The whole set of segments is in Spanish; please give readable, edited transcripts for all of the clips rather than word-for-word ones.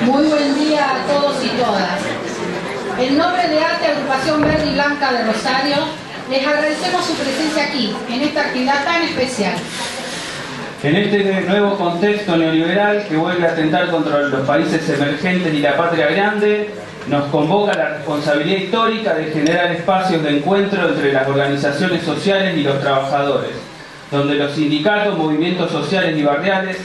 Muy buen día a todos y todas. En nombre de ATE, Agrupación Verde y Blanca de Rosario, les agradecemos su presencia aquí, en esta actividad tan especial. En este nuevo contexto neoliberal que vuelve a atentar contra los países emergentes y la patria grande, nos convoca la responsabilidad histórica de generar espacios de encuentro entre las organizaciones sociales y los trabajadores, donde los sindicatos, movimientos sociales y barriales,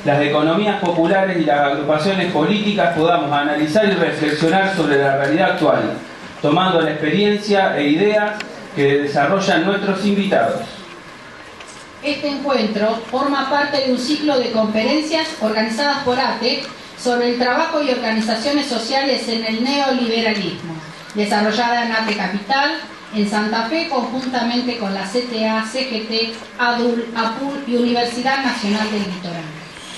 las economías populares y las agrupaciones políticas podamos analizar y reflexionar sobre la realidad actual, tomando la experiencia e ideas que desarrollan nuestros invitados. Este encuentro forma parte de un ciclo de conferencias organizadas por ATE sobre el trabajo y organizaciones sociales en el neoliberalismo, desarrollada en ATE Capital, en Santa Fe, conjuntamente con la CTA, CGT, ADUL, APUL y Universidad Nacional del Litoral.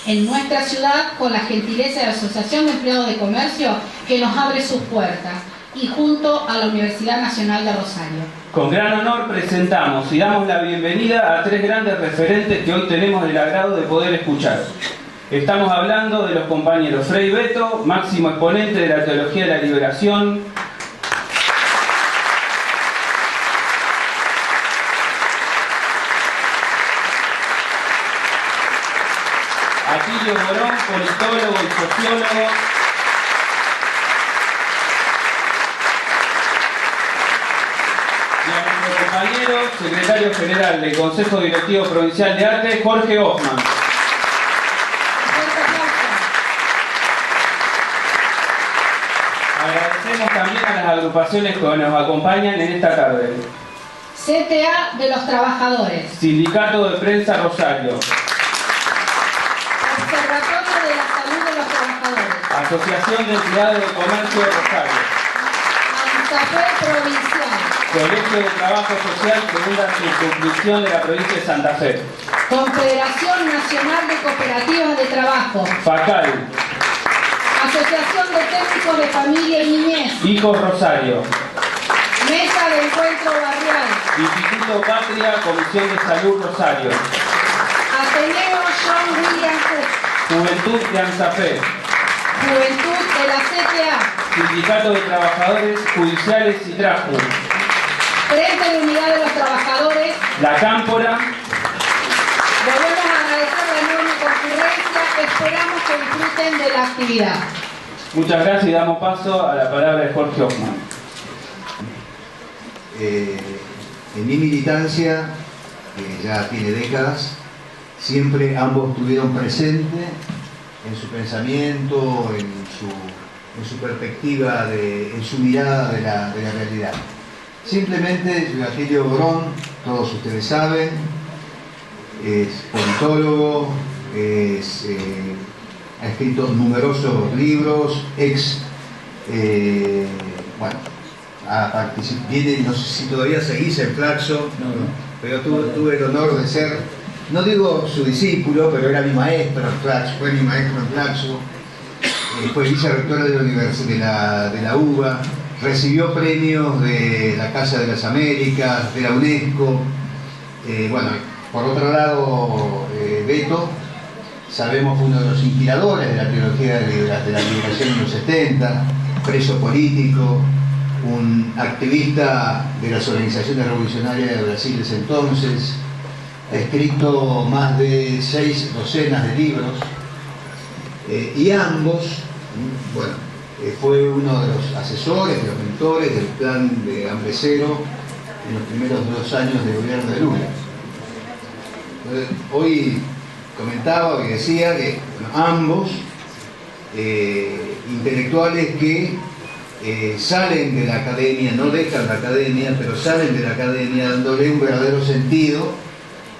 En nuestra ciudad, con la gentileza de la Asociación de Empleados de Comercio, que nos abre sus puertas, y junto a la Universidad Nacional de Rosario. Con gran honor presentamos y damos la bienvenida a tres grandes referentes que hoy tenemos el agrado de poder escuchar. Estamos hablando de los compañeros Frei Beto, máximo exponente de la teología de la liberación, Atilio Morón, politólogo y sociólogo, y a nuestro compañero, secretario general del Consejo Directivo Provincial de ATE, Jorge Hoffman. Agradecemos también a las agrupaciones que nos acompañan en esta tarde. CTA de los Trabajadores. Sindicato de Prensa Rosario. Observatorio de la Salud de los Trabajadores. Asociación de Empleados de Comercio de Rosario. ANSAFE Provincial. Colegio de Trabajo Social, segunda circunscripción de la provincia de Santa Fe. Confederación Nacional de Cooperativas de Trabajo. FACAL. Asociación de Técnicos de Familia y Niñez. Hijos Rosario. Mesa de Encuentro Barrial. Instituto Patria, Comisión de Salud Rosario. Ateneo John William Cook. Juventud de ANSAFE. Juventud de la CTA. Sindicato de Trabajadores Judiciales y Trasmu. Frente de Unidad de los Trabajadores. La Cámpora. Debemos agradecer la enorme concurrencia. Esperamos que disfruten de la actividad. Muchas gracias y damos paso a la palabra de Jorge Hoffman. En mi militancia, que ya tiene décadas, siempre ambos estuvieron presentes en su pensamiento, en su perspectiva, en su mirada de la realidad. Simplemente, Atilio Morón, todos ustedes saben, es politólogo, ha escrito numerosos libros, no sé si todavía seguís en Flaxo, pero tuve el honor de ser, no digo su discípulo, pero era mi maestro en Flaxo, fue mi maestro en Flaxo, fue vicerrector de la Universidad de la UBA, recibió premios de la Casa de las Américas, de la UNESCO. Por otro lado, Beto, sabemos, fue uno de los inspiradores de la teología de la liberación en los 70, preso político, un activista de las organizaciones revolucionarias de Brasil de ese entonces, ha escrito más de 6 docenas de libros, y ambos, fue uno de los asesores, de los mentores del plan de Hambre Cero en los primeros 2 años de gobierno de Lula. Entonces, hoy comentaba y decía que ambos intelectuales que salen de la academia, no dejan la academia, pero salen de la academia dándole un verdadero sentido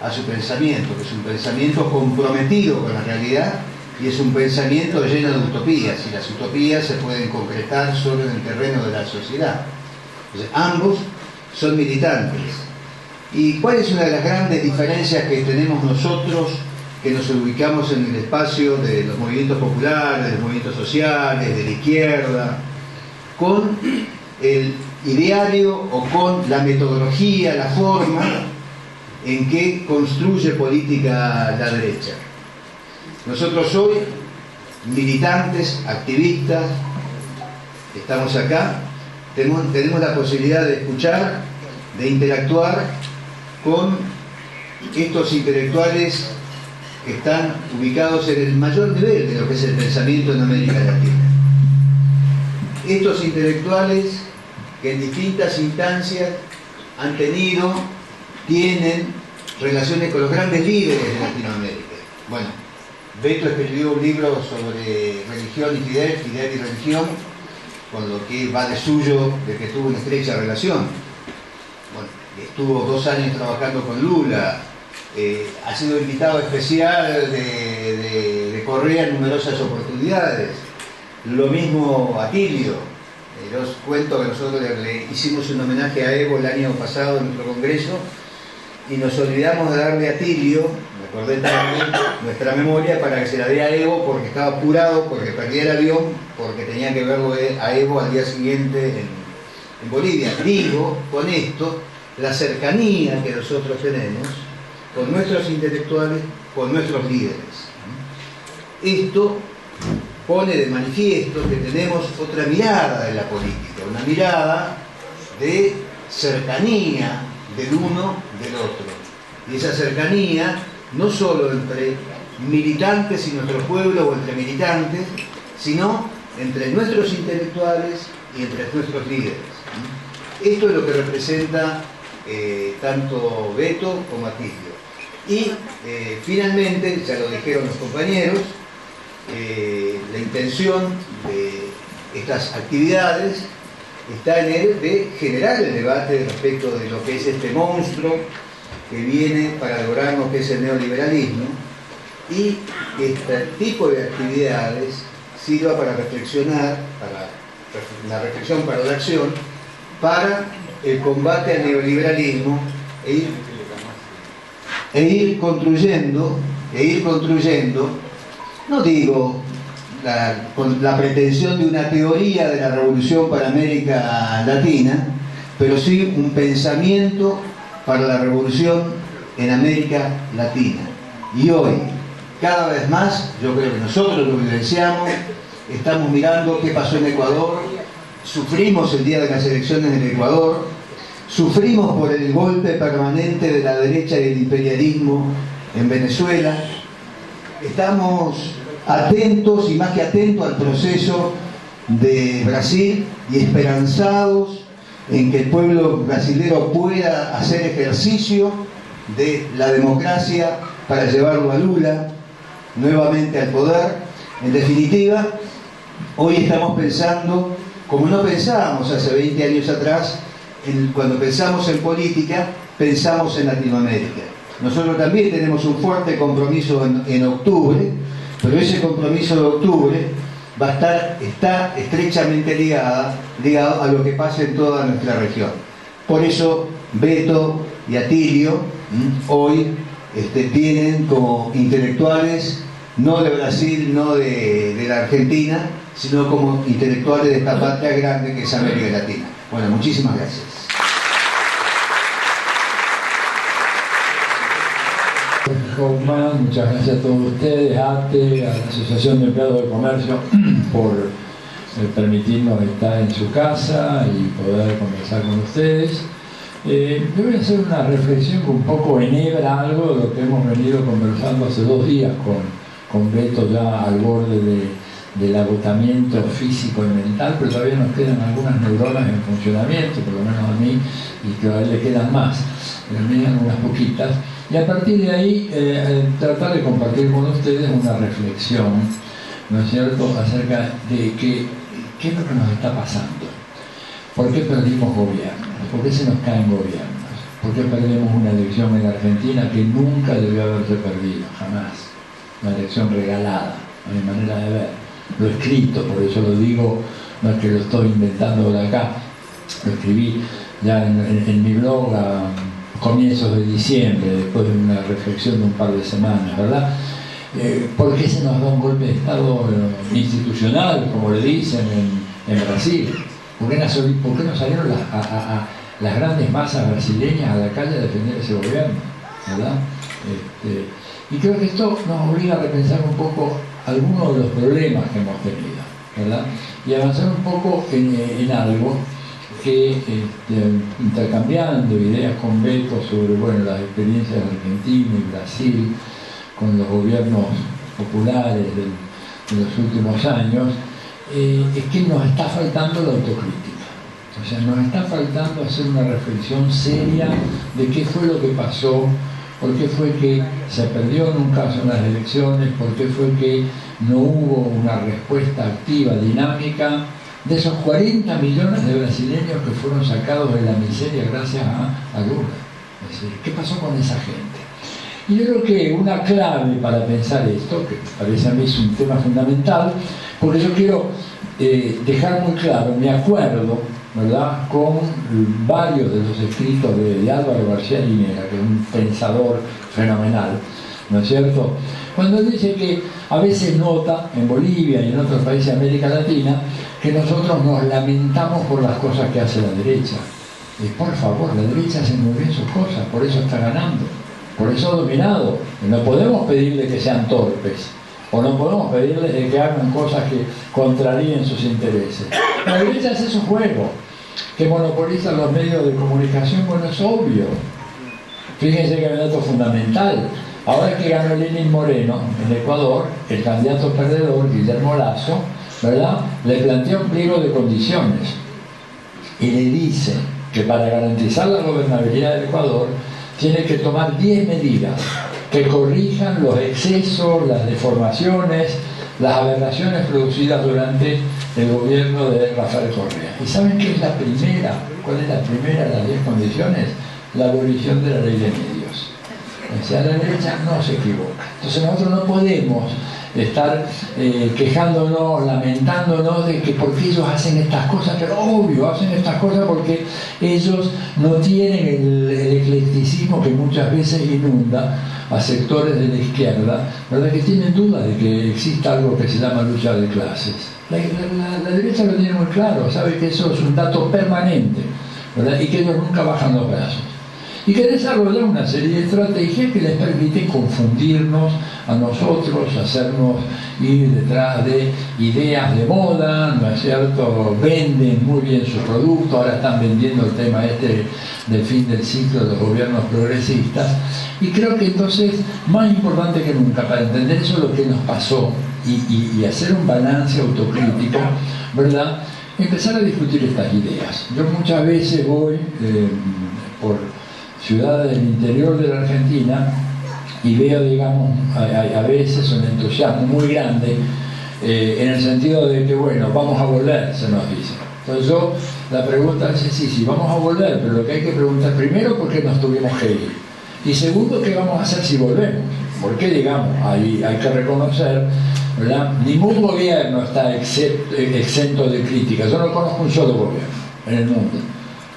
a su pensamiento, que es un pensamiento comprometido con la realidad y es un pensamiento lleno de utopías, y las utopías se pueden concretar solo en el terreno de la sociedad. Entonces, ambos son militantes. ¿Y cuál es una de las grandes diferencias que tenemos nosotros, que nos ubicamos en el espacio de los movimientos populares, de los movimientos sociales, de la izquierda, con el ideario o con la metodología, la forma en que construye política la derecha? Nosotros hoy, militantes, activistas, estamos acá, tenemos la posibilidad de escuchar, de interactuar con estos intelectuales que están ubicados en el mayor nivel de lo que es el pensamiento en América Latina. Estos intelectuales que en distintas instancias han tenido, tienen relaciones con los grandes líderes de Latinoamérica. Bueno, Beto escribió un libro sobre religión y Fidel y religión, con lo que va de suyo, de que tuvo una estrecha relación. Bueno, estuvo 2 años trabajando con Lula, ha sido invitado especial de Correa en numerosas oportunidades. Lo mismo Atilio. Os cuento que nosotros le hicimos un homenaje a Evo el año pasado en nuestro congreso y nos olvidamos de darle a Atilio, me acordé también, nuestra memoria para que se la dé a Evo, porque estaba apurado, porque perdía el avión, porque tenía que verlo a Evo al día siguiente en Bolivia. Digo con esto la cercanía que nosotros tenemos con nuestros intelectuales, con nuestros líderes. Esto pone de manifiesto que tenemos otra mirada de la política, una mirada de cercanía del uno del otro. Y esa cercanía no solo entre militantes y nuestro pueblo o entre militantes, sino entre nuestros intelectuales y entre nuestros líderes. Esto es lo que representa tanto Beto como Atilio. Y finalmente, ya lo dijeron los compañeros, la intención de estas actividades está en el de generar el debate respecto de lo que es este monstruo que viene para lograr lo que es el neoliberalismo, y que este tipo de actividades sirva para reflexionar, para la reflexión para la acción, para el combate al neoliberalismo e ir construyendo, no digo con la pretensión de una teoría de la revolución para América Latina, pero sí un pensamiento para la revolución en América Latina. Y hoy, cada vez más, yo creo que nosotros lo vivenciamos, estamos mirando qué pasó en Ecuador, sufrimos el día de las elecciones en Ecuador, sufrimos por el golpe permanente de la derecha y el imperialismo en Venezuela. Estamos atentos y más que atentos al proceso de Brasil y esperanzados en que el pueblo brasilero pueda hacer ejercicio de la democracia para llevarlo a Lula nuevamente al poder. En definitiva, hoy estamos pensando como no pensábamos hace 20 años atrás. Cuando pensamos en política, pensamos en Latinoamérica. Nosotros también tenemos un fuerte compromiso en octubre, pero ese compromiso de octubre está estrechamente ligado a lo que pasa en toda nuestra región. Por eso Beto y Atilio hoy tienen como intelectuales no de Brasil, no de la Argentina, sino como intelectuales de esta patria grande que es América Latina. Bueno, muchísimas gracias. Muchas gracias a todos ustedes, ATE, a la Asociación de Empleados de Comercio, por permitirnos estar en su casa y poder conversar con ustedes. Yo voy a hacer una reflexión que un poco enhebra algo de lo que hemos venido conversando hace 2 días con Beto, ya al borde del agotamiento físico y mental, pero todavía nos quedan algunas neuronas en funcionamiento, por lo menos a mí, y que a él le quedan más, a mí unas poquitas. Y a partir de ahí, tratar de compartir con ustedes una reflexión, ¿no es cierto?, acerca de qué es lo que nos está pasando. ¿Por qué perdimos gobiernos? ¿Por qué se nos caen gobiernos? ¿Por qué perdemos una elección en Argentina que nunca debió haberse perdido? Jamás. Una elección regalada, a mi manera de ver. Lo he escrito, por eso lo digo, no es que lo estoy inventando de acá, lo escribí ya en mi blog a comienzos de diciembre, después de una reflexión de un par de semanas, ¿verdad? ¿Por qué se nos da un golpe de Estado institucional, como le dicen en Brasil? ¿Por qué no salieron las grandes masas brasileñas a la calle a defender ese gobierno? ¿Verdad? Y creo que esto nos obliga a repensar un poco algunos de los problemas que hemos tenido, ¿verdad? Y avanzar un poco en algo que, intercambiando ideas con Beto sobre las experiencias de Argentina y Brasil, con los gobiernos populares de los últimos años, es que nos está faltando la autocrítica. O sea, nos está faltando hacer una reflexión seria de qué fue lo que pasó, por qué fue que se perdió en un caso en las elecciones, por qué fue que no hubo una respuesta activa, dinámica, de esos 40 millones de brasileños que fueron sacados de la miseria gracias a Lula. Es decir, ¿qué pasó con esa gente? Y yo creo que una clave para pensar esto, que parece a mí es un tema fundamental, porque yo quiero dejar muy claro mi acuerdo, ¿verdad?, con varios de los escritos de Álvaro García Linera, que es un pensador fenomenal, ¿no es cierto? Cuando él dice que a veces nota en Bolivia y en otros países de América Latina que nosotros nos lamentamos por las cosas que hace la derecha. Y por favor, la derecha hace muy bien sus cosas, por eso está ganando, por eso ha dominado. Y no podemos pedirle que sean torpes, o no podemos pedirles de que hagan cosas que contraríen sus intereses. La derecha hace su juego, que monopoliza los medios de comunicación, es obvio. Fíjense que hay un dato fundamental. Ahora que ganó Lenín Moreno en Ecuador, el candidato perdedor, Guillermo Lasso, ¿verdad?, le plantea un pliego de condiciones y le dice que para garantizar la gobernabilidad del Ecuador tiene que tomar 10 medidas que corrijan los excesos, las deformaciones, las aberraciones producidas durante el gobierno de Rafael Correa. ¿Y saben qué es la primera? ¿Cuál es la primera de las 10 condiciones? La abolición de la ley de medios. O sea, la derecha no se equivoca. Entonces nosotros no podemos estar quejándonos, lamentándonos de que porque ellos hacen estas cosas, pero obvio, hacen estas cosas porque ellos no tienen el eclecticismo que muchas veces inunda a sectores de la izquierda, ¿verdad?, que tienen dudas de que exista algo que se llama lucha de clases. La derecha lo tiene muy claro, sabe que eso es un dato permanente, ¿verdad?, y que ellos nunca bajan los brazos. Y que desarrollan una serie de estrategias que les permiten confundirnos a nosotros, hacernos ir detrás de ideas de moda, ¿no es cierto? Venden muy bien su producto, ahora están vendiendo el tema del fin del ciclo de los gobiernos progresistas. Y creo que entonces, más importante que nunca, para entender eso lo que nos pasó y hacer un balance autocrítico, ¿verdad?, empezar a discutir estas ideas. Yo muchas veces voy por ciudades del interior de la Argentina y veo, digamos, a veces un entusiasmo muy grande en el sentido de que, bueno, vamos a volver, se nos dice. Entonces la pregunta es, sí, vamos a volver, pero lo que hay que preguntar primero, ¿por qué nos tuvimos que ir? Y segundo, ¿qué vamos a hacer si volvemos? Porque, digamos, hay que reconocer, ¿verdad?, ningún gobierno está exento de críticas. Yo no conozco un solo gobierno en el mundo,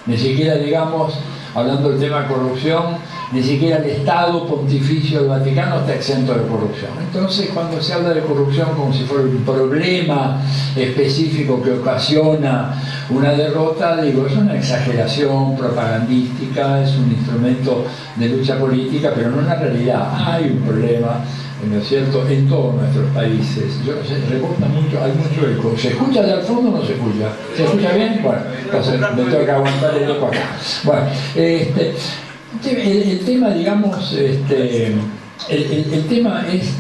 ni siquiera, digamos, hablando del tema de corrupción, ni siquiera el Estado Pontificio del Vaticano está exento de corrupción. Entonces, cuando se habla de corrupción como si fuera un problema específico que ocasiona una derrota, digo, es una exageración propagandística, es un instrumento de lucha política, pero no es una realidad. Hay un problema, ¿no es cierto?, en todos nuestros países. Yo no sé, rebota mucho, hay mucho eco. ¿Se escucha de al fondo o no se escucha? ¿Se escucha bien? Bueno, entonces me toca aguantar el eco acá. Bueno, el tema, digamos, el tema es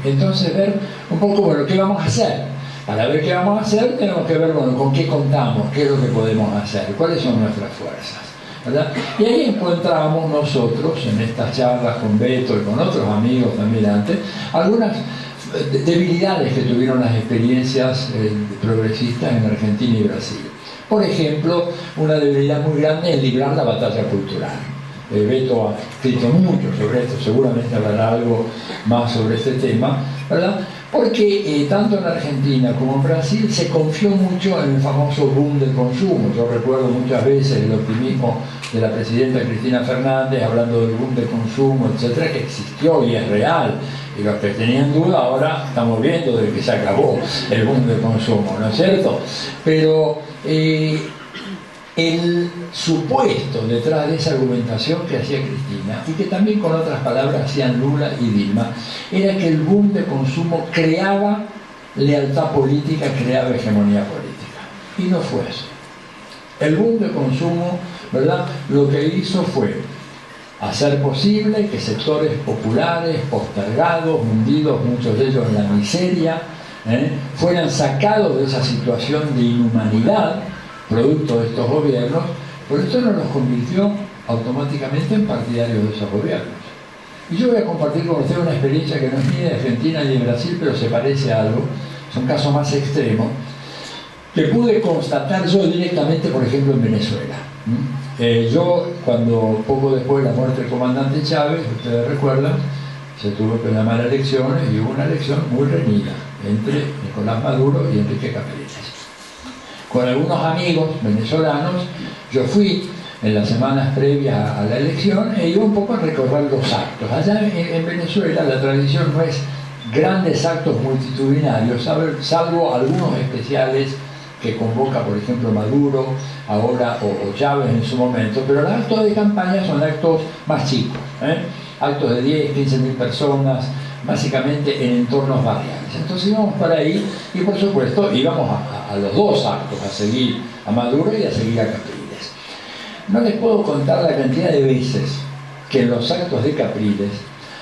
entonces ver un poco, bueno, qué vamos a hacer. Para ver qué vamos a hacer tenemos que ver, bueno, con qué contamos, qué es lo que podemos hacer, cuáles son nuestras fuerzas, ¿verdad? Y ahí encontramos nosotros, en estas charlas con Beto y con otros amigos también antes, algunas debilidades que tuvieron las experiencias progresistas en Argentina y Brasil. Por ejemplo, una debilidad muy grande es librar la batalla cultural. Beto ha escrito mucho sobre esto, seguramente hablará algo más sobre este tema, ¿verdad? Porque tanto en Argentina como en Brasil se confió mucho en el famoso boom del consumo. Yo recuerdo muchas veces el optimismo de la presidenta Cristina Fernández hablando del boom del consumo, etcétera, que existió y es real. Y los que tenían duda ahora estamos viendo de que se acabó el boom del consumo, ¿no es cierto? Pero el supuesto detrás de esa argumentación que hacía Cristina, y que también con otras palabras hacían Lula y Dilma, era que el boom de consumo creaba lealtad política, creaba hegemonía política. Y no fue eso. El boom de consumo, ¿verdad?, lo que hizo fue hacer posible que sectores populares, postergados, hundidos, muchos de ellos en la miseria, fueran sacados de esa situación de inhumanidad producto de estos gobiernos. Por esto no los convirtió automáticamente en partidarios de esos gobiernos. Y yo voy a compartir con ustedes una experiencia que no es ni de Argentina ni de Brasil, pero se parece a algo, es un caso más extremo, que pude constatar yo directamente, por ejemplo, en Venezuela. Yo, cuando poco después de la muerte del comandante Chávez, ustedes recuerdan, se tuvo que llamar a elecciones y hubo una elección muy reñida entre Nicolás Maduro y Enrique Capriles. Con algunos amigos venezolanos, yo fui en las semanas previas a la elección e iba un poco a recorrer los actos. Allá en Venezuela la tradición no es grandes actos multitudinarios, salvo algunos especiales que convoca, por ejemplo, Maduro ahora o Chávez en su momento, pero los actos de campaña son actos más chicos, actos de 10, 15 mil personas, básicamente en entornos barriales. Entonces íbamos para ahí y por supuesto íbamos a los dos actos, a seguir a Maduro y a seguir a Capriles. No les puedo contar la cantidad de veces que en los actos de Capriles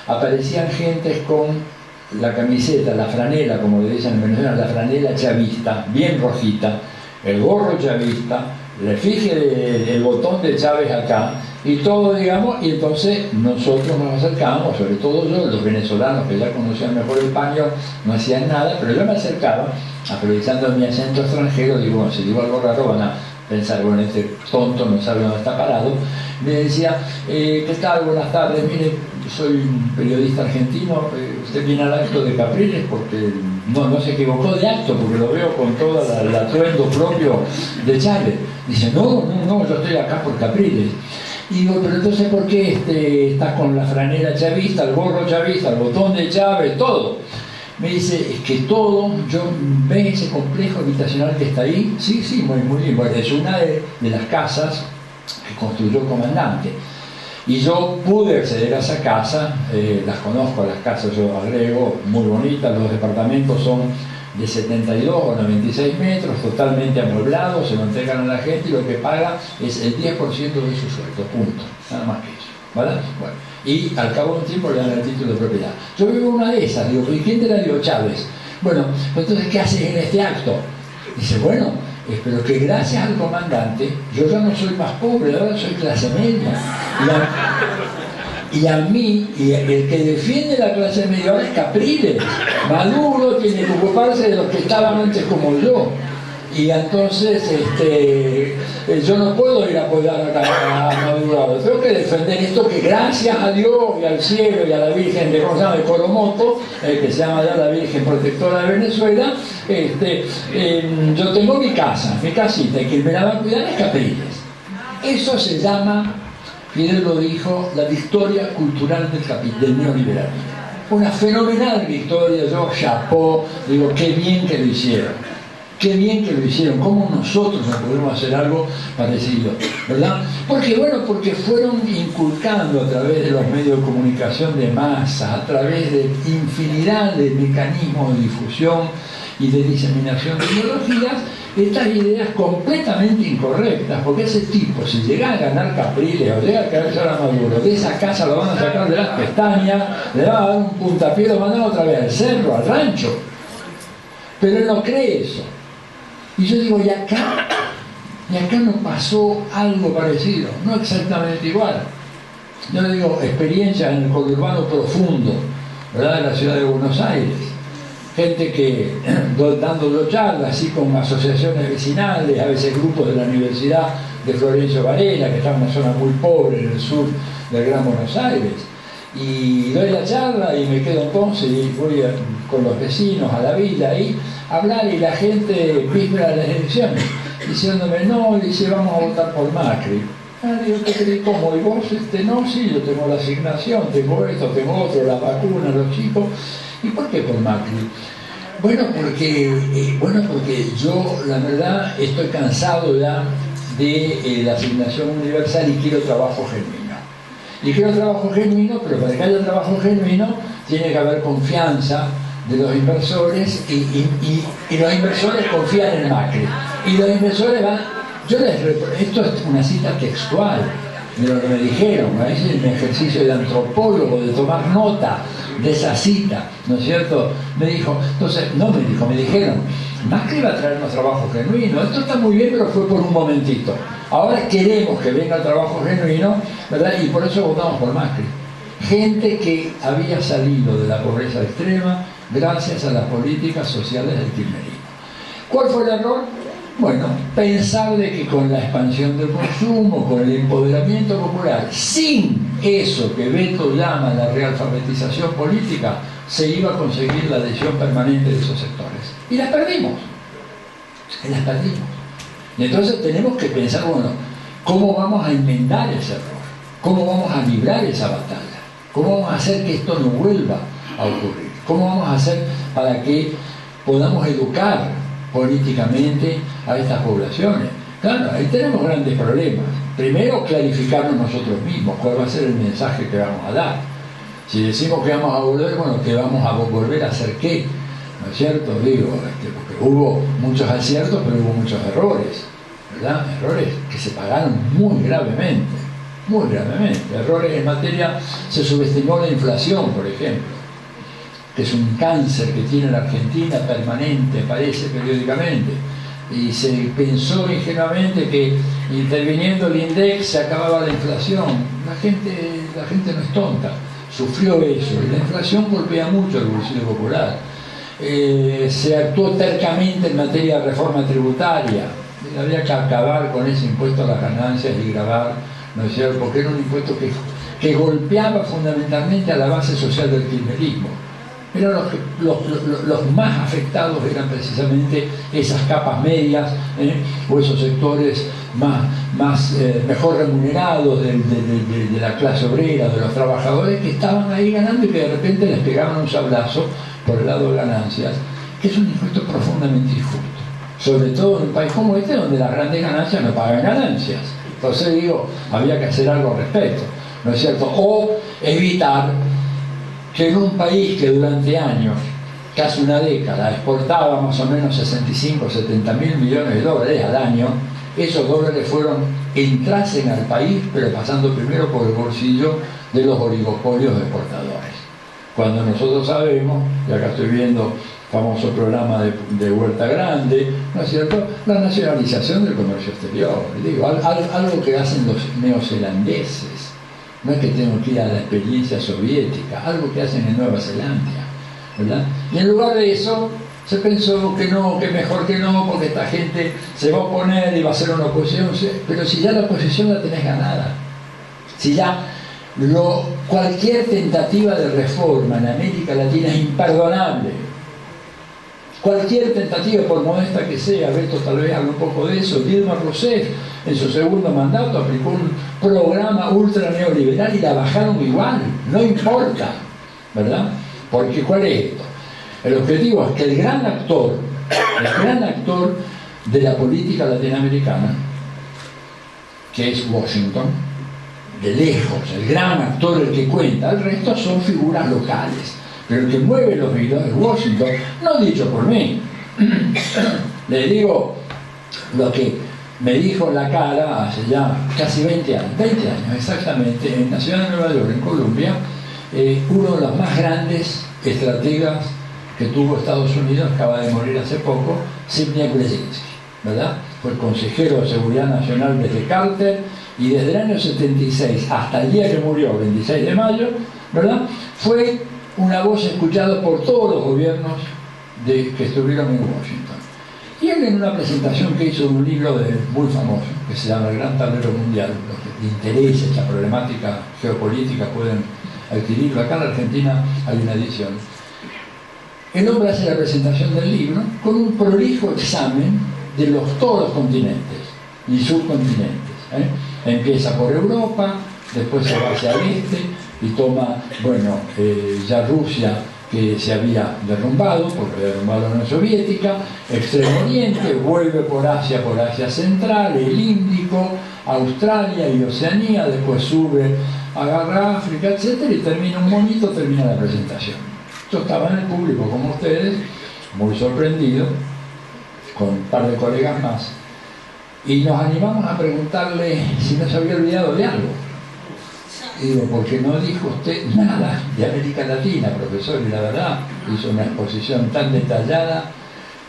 aparecían gentes con la camiseta, la franela, como le dicen en Venezuela, la franela chavista, bien rojita, el gorro chavista, la efigie del botón de Chávez acá, y todo, digamos, y entonces nosotros nos acercábamos, sobre todo yo, los venezolanos que ya conocían mejor el español, no hacían nada, pero yo me acercaba, aprovechando mi acento extranjero, digo, bueno, si digo algo raro van a pensar, bueno, este tonto no sabe dónde está parado. Me decía, ¿qué tal? Buenas tardes, mire, soy un periodista argentino, usted viene al acto de Capriles porque no se equivocó de acto, porque lo veo con todo el atuendo propio de Chávez. Dice, no, yo estoy acá por Capriles. Y digo, pero entonces, ¿por qué estás con la franela chavista, el gorro chavista, el botón de Chávez, todo? Me dice, es que todo, ¿ves ese complejo habitacional que está ahí? Sí, muy lindo. Es una de las casas que construyó el comandante. Y yo pude acceder a esa casa, las conozco a las casas, yo agrego, muy bonitas, los departamentos son de 72 o 96 metros, totalmente amueblados, se lo entregan a la gente y lo que paga es el 10% de su sueldo, punto, nada más que eso, ¿vale? Bueno, y al cabo de un tiempo le dan el título de propiedad. Yo vivo una de esas, digo, ¿y quién te la dio? Chávez. Bueno, entonces, ¿qué haces en este acto? Dice, bueno, pero que gracias al comandante yo ya no soy más pobre, ahora soy clase media. Y a mí, y el que defiende la clase media ahora es Capriles. Maduro tiene que ocuparse de los que estaban antes como yo. Y entonces yo no puedo ir a apoyar a Maduro. Tengo que defender esto que gracias a Dios y al cielo y a la Virgen de Coromoto, que se llama ya la Virgen Protectora de Venezuela, yo tengo mi casa, mi casita, y quien me la va a cuidar es Capriles. Eso se llama, Fidel lo dijo, la victoria cultural del neoliberalismo. Una fenomenal victoria, yo chapó, digo, qué bien que lo hicieron. Qué bien que lo hicieron, cómo nosotros no podemos hacer algo parecido, ¿verdad? Porque fueron inculcando a través de los medios de comunicación de masa, a través de infinidad de mecanismos de difusión y de diseminación de ideologías, estas ideas completamente incorrectas, porque ese tipo, si llega a ganar Capriles o llega a caerse a Maduro, de esa casa lo van a sacar de las pestañas, le van a dar un puntapié, lo mandan otra vez al cerro, al rancho. Pero él no cree eso. Y yo digo, y acá no pasó algo parecido, no exactamente igual. Yo le digo, experiencias en el conurbano profundo, ¿verdad?, de la ciudad de Buenos Aires. Gente que, dando charlas, así con asociaciones vecinales, a veces grupos de la Universidad de Florencio Varela, que está en una zona muy pobre en el sur del Gran Buenos Aires. y doy la charla y me quedo entonces y voy con los vecinos a la villa ahí a hablar, y la gente víspera de las elecciones diciéndome, no, dice, vamos a votar por Macri. Digo, ¿qué crees? ¿Cómo? ¿Y vos? No, sí, yo tengo la asignación, tengo esto, tengo otro, la vacuna, los chicos. ¿Y por qué por Macri? Bueno, porque yo, la verdad, estoy cansado ya de la asignación universal y quiero trabajo genuino. Y quiero trabajo genuino, pero para que haya trabajo genuino tiene que haber confianza de los inversores, y los inversores confían en Macri. Y los inversores van... esto es una cita textual de lo que me dijeron, es un ejercicio de antropólogo, de tomar nota de esa cita, ¿no es cierto? Me dijo, entonces, no me dijo, me dijeron, Macri va a traernos trabajo genuino, esto está muy bien, pero fue por un momentito. Ahora queremos que venga el trabajo genuino, ¿verdad? Y por eso votamos por Macri. Gente que había salido de la pobreza extrema gracias a las políticas sociales del kirchnerismo. ¿Cuál fue el error? Bueno, pensar de que con la expansión del consumo, con el empoderamiento popular, sin eso que Beto llama la realfabetización política, se iba a conseguir la adhesión permanente de esos sectores. Y las perdimos. Y entonces tenemos que pensar, bueno, ¿cómo vamos a enmendar ese error? ¿Cómo vamos a librar esa batalla? ¿Cómo vamos a hacer que esto no vuelva a ocurrir? ¿Cómo vamos a hacer para que podamos educar políticamente a estas poblaciones? Claro, ahí tenemos grandes problemas. Primero, clarificarnos nosotros mismos cuál va a ser el mensaje que vamos a dar. Si decimos que vamos a volver, bueno, que vamos a volver a hacer qué, ¿no es cierto? Digo, porque hubo muchos aciertos, pero hubo muchos errores, ¿verdad? Errores que se pagaron muy gravemente, errores en materia, se subestimó la inflación, por ejemplo, que es un cáncer que tiene la Argentina permanente, aparece periódicamente, y se pensó ingenuamente que interviniendo el INDEC se acababa la inflación. La gente no es tonta, sufrió eso, y la inflación golpea mucho al bolsillo popular. Se actuó tercamente en materia de reforma tributaria, había que acabar con ese impuesto a las ganancias y gravar, ¿no es cierto?, porque era un impuesto que golpeaba fundamentalmente a la base social del kirchnerismo. Los más afectados eran precisamente esas capas medias, o esos sectores mejor remunerados de la clase obrera, de los trabajadores, que estaban ahí ganando y que de repente les pegaban un sablazo por el lado de ganancias, que es un impuesto profundamente injusto, sobre todo en un país como este, donde las grandes ganancias no pagan ganancias. Entonces digo, había que hacer algo al respecto, ¿no es cierto? O evitar que en un país que durante años, casi una década, exportaba más o menos 65 o 70 mil millones de dólares al año, esos dólares entrasen al país, pero pasando primero por el bolsillo de los oligopolios exportadores. Cuando nosotros sabemos, y acá estoy viendo famoso programa de Huerta Grande, ¿no es cierto?, la nacionalización del comercio exterior. Digo, algo que hacen los neozelandeses. No es que tengo que ir a la experiencia soviética, algo que hacen en Nueva Zelanda, ¿verdad? Y en lugar de eso, se pensó que no, que mejor que no, porque esta gente se va a oponer y va a hacer una oposición. Pero si ya la oposición la tenés ganada, si ya cualquier tentativa de reforma en América Latina es imperdonable. Cualquier tentativa, por modesta que sea, Beto tal vez habla un poco de eso, Dilma Rousseff en su segundo mandato aplicó un programa ultra neoliberal y la bajaron igual, no importa, ¿verdad? Porque ¿cuál es esto? El objetivo es que el gran actor de la política latinoamericana, que es Washington, de lejos, el gran actor, el que cuenta, el resto son figuras locales. Pero el que mueve los hilos es Washington, no dicho por mí. Le digo lo que me dijo en la cara hace ya casi 20 años exactamente, en la ciudad de Nueva York, en Colombia, uno de los más grandes estrategas que tuvo Estados Unidos, acaba de morir hace poco, Zbigniew Brzezinski, ¿verdad? Fue consejero de Seguridad Nacional desde Carter, y desde el año 76 hasta el día que murió, el 26 de mayo, ¿verdad?, fue una voz escuchada por todos los gobiernos que estuvieron en Washington. Y él, en una presentación que hizo de un libro muy famoso, que se llama El Gran Tablero Mundial, los que les interesa esta problemática geopolítica pueden adquirirlo. Acá en la Argentina hay una edición. El hombre hace la presentación del libro con un prolijo examen de todos los continentes y subcontinentes. Empieza por Europa, después se va hacia el este y toma, ya Rusia, que se había derrumbado, porque había derrumbado la Unión Soviética, Extremo Oriente, vuelve por Asia Central, el Índico, Australia y Oceanía, después sube, agarra África, etc. y termina la presentación. Yo estaba en el público como ustedes, muy sorprendido, con un par de colegas más, y nos animamos a preguntarle si no se había olvidado de algo. Y digo, ¿por qué no dijo usted nada de América Latina, profesor? Y la verdad, hizo una exposición tan detallada.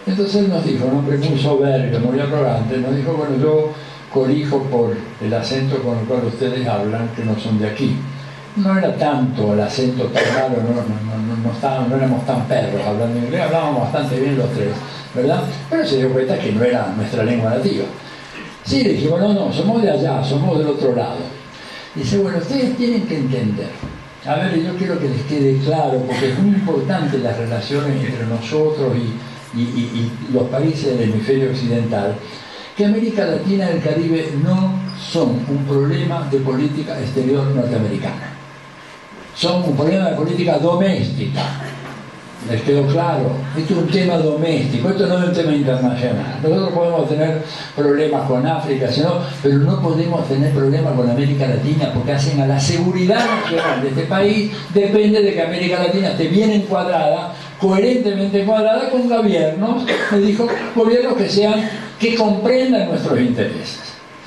Entonces él nos dijo, un hombre muy soberbio, muy arrogante, nos dijo, bueno, yo corrijo por el acento con el cual ustedes hablan, que no son de aquí. No era tanto el acento tan raro, no éramos tan perros hablando inglés, hablábamos bastante bien los tres, ¿verdad? Pero se dio cuenta que no era nuestra lengua nativa. Sí, le dijimos, no, somos de allá, somos del otro lado. Dice, bueno, ustedes tienen que entender. A ver, yo quiero que les quede claro, porque es muy importante las relaciones entre nosotros y los países del hemisferio occidental, que América Latina y el Caribe no son un problema de política exterior norteamericana. Son un problema de política doméstica. ¿Les quedó claro? Esto es un tema doméstico, esto no es un tema internacional. Nosotros podemos tener problemas con África, pero no podemos tener problemas con América Latina, porque hacen a la seguridad nacional de este país, depende de que América Latina esté bien encuadrada, coherentemente encuadrada con gobiernos, me dijo, gobiernos que comprendan nuestros intereses.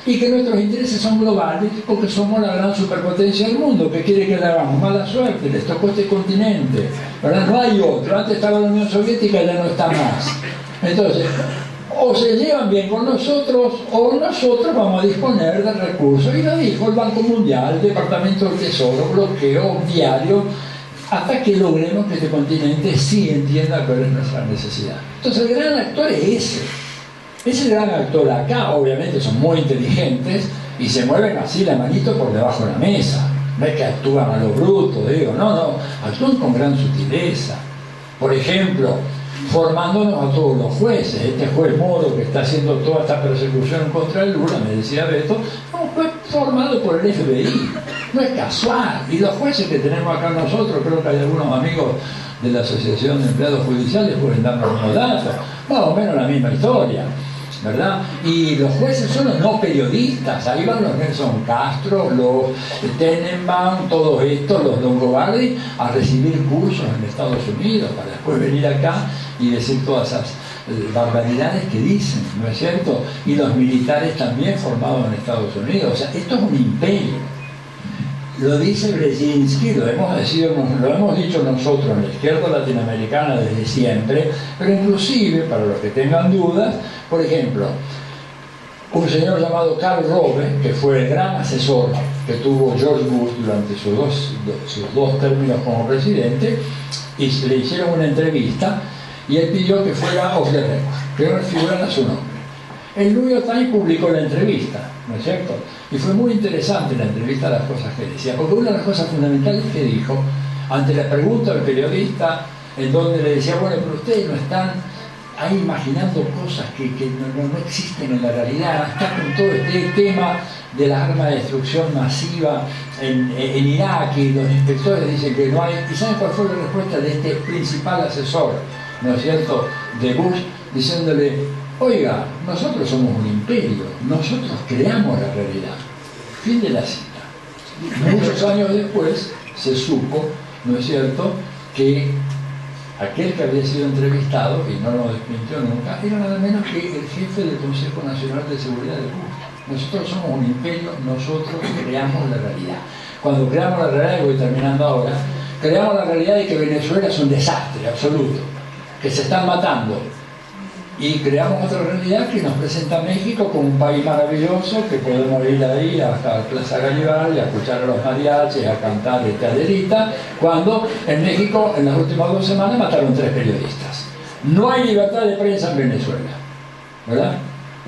Y que nuestros intereses son globales porque somos la gran superpotencia del mundo, que quiere que le hagamos mala suerte, les tocó este continente, ¿verdad? No hay otro, antes estaba la Unión Soviética y ya no está más. Entonces, o se llevan bien con nosotros o nosotros vamos a disponer de recursos. Y lo dijo el Banco Mundial, el Departamento del Tesoro, bloqueo diario, hasta que logremos que este continente sí entienda cuál es nuestra necesidad. Entonces el gran actor es ese. Ese gran actor acá, obviamente, son muy inteligentes y se mueven así la manito por debajo de la mesa. No es que actúan a lo bruto, no, actúan con gran sutileza. Por ejemplo, formándonos a todos los jueces. Este juez Moro que está haciendo toda esta persecución contra el Lula, me decía Beto, fue formado por el FBI. No es casual. Y los jueces que tenemos acá nosotros, creo que hay algunos amigos de la Asociación de Empleados Judiciales pueden darnos unos datos, más o menos la misma historia, ¿verdad? Y los jueces son los no periodistas, ahí van los Nelson Castro, los Tenenbaum, todos estos, los Longobardi, a recibir cursos en Estados Unidos para después venir acá y decir todas esas barbaridades que dicen, ¿no es cierto? Y los militares también formados en Estados Unidos, o sea, esto es un imperio. Lo dice Brzezinski, lo hemos dicho nosotros en la izquierda latinoamericana desde siempre, pero inclusive, para los que tengan dudas, por ejemplo, un señor llamado Karl Rove, que fue el gran asesor que tuvo George Bush durante sus dos términos como presidente, y le hicieron una entrevista y él pidió que fuera off the record, que no figurara su nombre. El New York Times publicó la entrevista, ¿no es cierto? Y fue muy interesante la entrevista, las cosas que decía, porque una de las cosas fundamentales que dijo, ante la pregunta del periodista, en donde le decía, bueno, pero ustedes no están ahí imaginando cosas que no existen en la realidad, está con todo este tema de las armas de destrucción masiva en Irak, y los inspectores dicen que no hay. ¿Y saben cuál fue la respuesta de este principal asesor, ¿no es cierto?, de Bush, diciéndole, oiga, nosotros somos un imperio, nosotros creamos la realidad. Fin de la cita. Muchos años después se supo, ¿no es cierto?, que aquel que había sido entrevistado, y no lo desmintió nunca, era nada menos que el jefe del Consejo Nacional de Seguridad de Cuba. Nosotros somos un imperio, nosotros creamos la realidad. Cuando creamos la realidad, y voy terminando ahora, creamos la realidad de que Venezuela es un desastre absoluto, que se están matando. Y creamos otra realidad que nos presenta México como un país maravilloso, que podemos ir ahí hasta la Plaza Garibaldi a escuchar a los mariachis, a cantar Adelita, cuando en México en las últimas 2 semanas mataron 3 periodistas. No hay libertad de prensa en Venezuela, ¿verdad?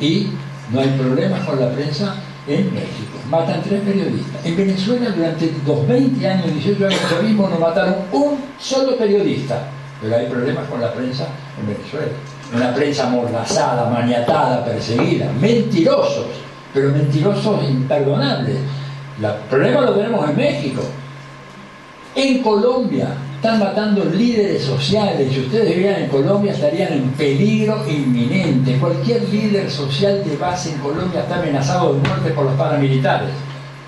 Y no hay problemas con la prensa en México. Matan 3 periodistas. En Venezuela durante los 20 años, 18 años de chavismo no mataron un solo periodista. Pero hay problemas con la prensa en Venezuela. Una prensa amordazada, maniatada, perseguida. Mentirosos, pero mentirosos imperdonables. El problema lo tenemos en México. En Colombia están matando líderes sociales. Si ustedes vivieran en Colombia estarían en peligro inminente. Cualquier líder social de base en Colombia está amenazado de muerte por los paramilitares,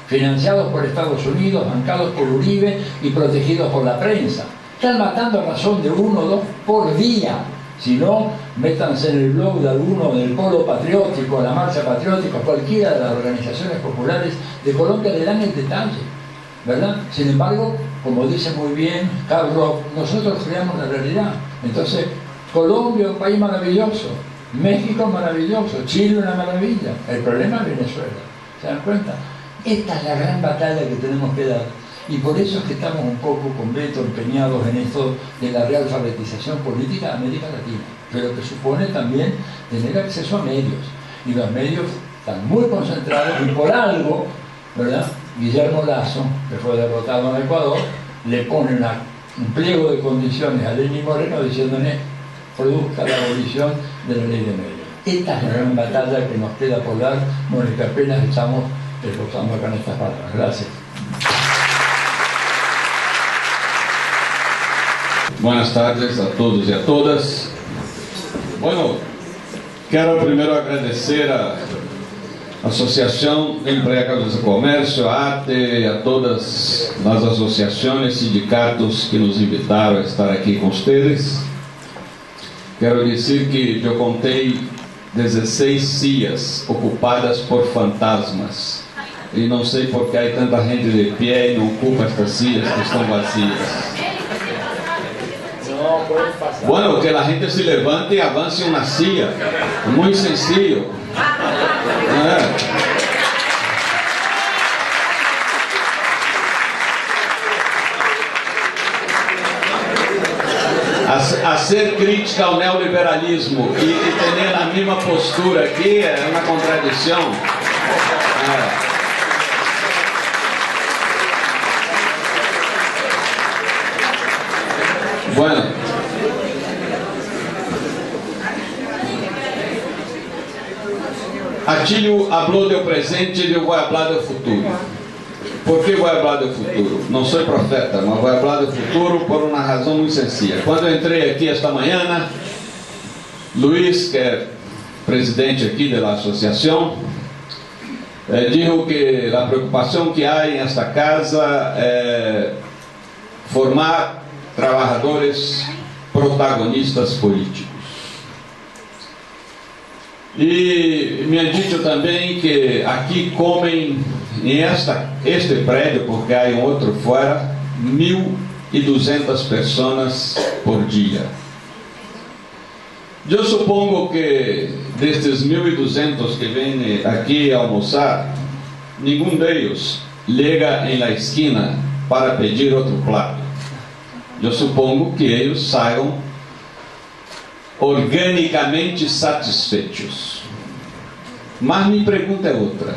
financiados por Estados Unidos, bancados por Uribe y protegidos por la prensa. Están matando a razón de 1 o 2 por día. Si no, métanse en el blog de alguno del Polo Patriótico, la Marcha Patriótica, cualquiera de las organizaciones populares de Colombia le dan el detalle, ¿verdad? Sin embargo, como dice muy bien Karl Rock, nosotros creamos la realidad. Entonces, Colombia, un país maravilloso, México maravilloso, Chile una maravilla. El problema es Venezuela. ¿Se dan cuenta? Esta es la gran batalla que tenemos que dar. Y por eso es que estamos un poco con Beto empeñados en esto de la realfabetización política de América Latina, pero que supone también tener acceso a medios. Y los medios están muy concentrados y por algo, ¿verdad? Guillermo Lasso, que fue derrotado en Ecuador, le pone un pliego de condiciones a Lenín Moreno diciéndole produzca la abolición de la ley de medios. Esta es la gran batalla que nos queda por dar, bueno, y que apenas estamos esbozando acá en estas palabras. Gracias. Buenas tardes a todos y a todas. Bueno, quero primeiro agradecer a Associação de Empregados do Comércio, a ATE, a todas as associações, sindicatos que nos invitaram a estar aqui com vocês. Quero dizer que eu contei 16 CIAs ocupadas por fantasmas. E não sei por que há tanta gente de pé e não ocupa estas CIAs que estão vazias. Bueno, que la gente se levante y avance una silla. Muy sencillo. Hacer crítica ao neoliberalismo e ter a mesma postura aqui é uma contradição. Bueno, Atílio falou do presente e eu vou falar do futuro. Por que vou falar do futuro? Não sou profeta, mas vou falar do futuro por uma razão muito sencilla. Quando eu entrei aqui esta manhã, Luiz, que é presidente aqui da associação, disse que a preocupação que há em esta casa é formar trabalhadores protagonistas políticos. E me han dicho também que aqui comem em este prédio, porque há um outro fora, 1.200 pessoas por dia. Eu supongo que destes 1.200 que vêm aqui almoçar, nenhum deles liga em la esquina para pedir outro prato. Eu supongo que eles saiam organicamente satisfeitos. Mas minha pergunta é outra.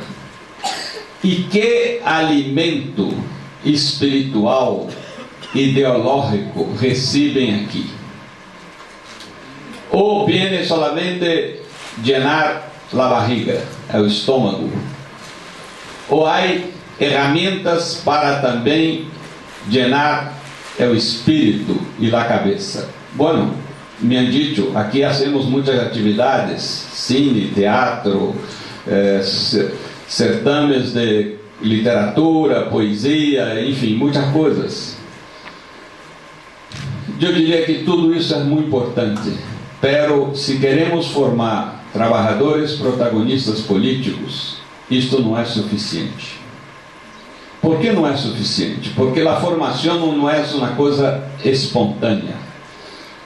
E que alimento espiritual, ideológico recebem aqui? Ou viene solamente llenar a barriga, o estômago? Ou há ferramentas para também llenar o espírito e a cabeça? Bueno, me han dicho, aqui hacemos muitas atividades, cine, teatro, certames de literatura, poesia, enfim, muitas coisas. Eu diria que tudo isso é muito importante, pero se queremos formar trabalhadores protagonistas políticos, isto não é suficiente. Por que não é suficiente? Porque a formação não é uma coisa espontânea.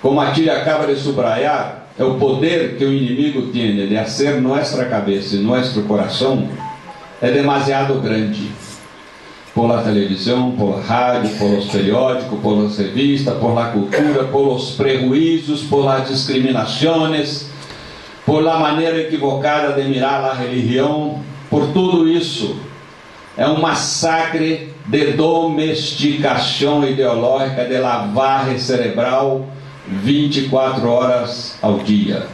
Como Atílio acaba de subrayar, é o poder que o inimigo tem de fazer nossa cabeça e nosso coração é demasiado grande. Por la televisão, por la rádio, por los periódicos, por las revistas, por la cultura, por los prejuízos, por las discriminações, por la maneira equivocada de mirar a religião, por tudo isso. É um massacre de domesticação ideológica, de lavagem cerebral 24 horas ao dia.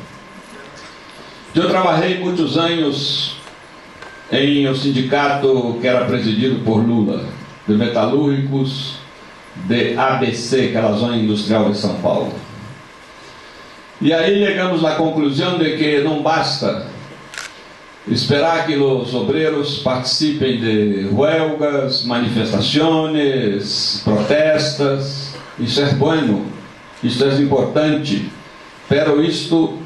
Eu trabalhei muitos anos em um sindicato que era presidido por Lula, de metalúrgicos de ABC, aquela zona industrial de São Paulo. E aí chegamos à conclusão de que não basta esperar que os obreiros participem de huelgas, manifestações, protestas. Isso é bueno, isso é importante, pero isto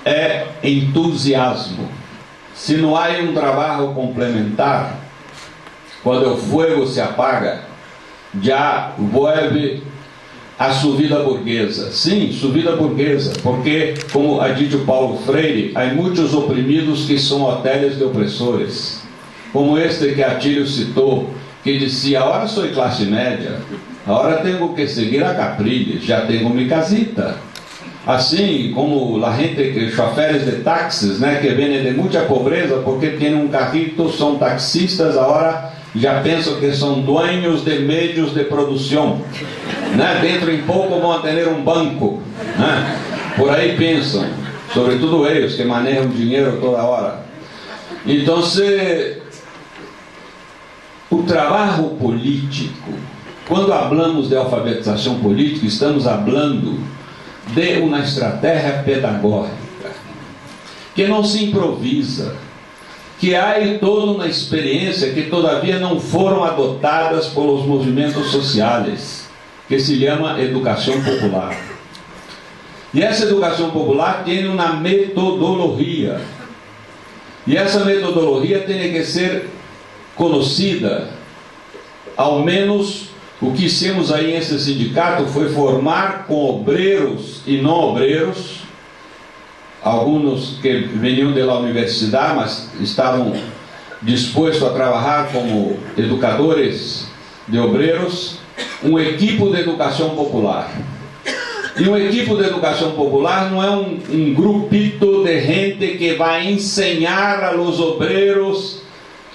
é entusiasmo. Se não há um trabalho complementar, quando o fogo se apaga, já vuelve a sua vida burguesa. Sim, sua vida burguesa, porque, como ha dito Paulo Freire, há muitos oprimidos que são hotéis de opressores, como este que Atílio citou, que dizia: agora sou classe média, agora tenho que seguir a Capriles, já tenho minha casita. Assim como a gente, choferes de táxis, né, que vêm de muita pobreza porque têm um carrito, são taxistas, agora já pensam que são dueños de meios de produção, né? Dentro em pouco vão ter um banco, né? Por aí pensam, sobretudo eles que manejam dinheiro toda hora. Então, o trabalho político, quando falamos de alfabetização política, estamos falando de uma estratégia pedagógica que não se improvisa, que há toda uma experiência que todavia não foram adotadas pelos movimentos sociais, que se chama educação popular. E essa educação popular tem uma metodologia, e essa metodologia tem que ser conhecida. Ao menos o que hicimos aí nesse sindicato foi formar com obreiros e não obreiros, alguns que veniam da universidade, mas estavam dispostos a trabalhar como educadores de obreiros, um equipo de educação popular. E um equipo de educação popular não é um grupito de gente que vai ensinar a los obreiros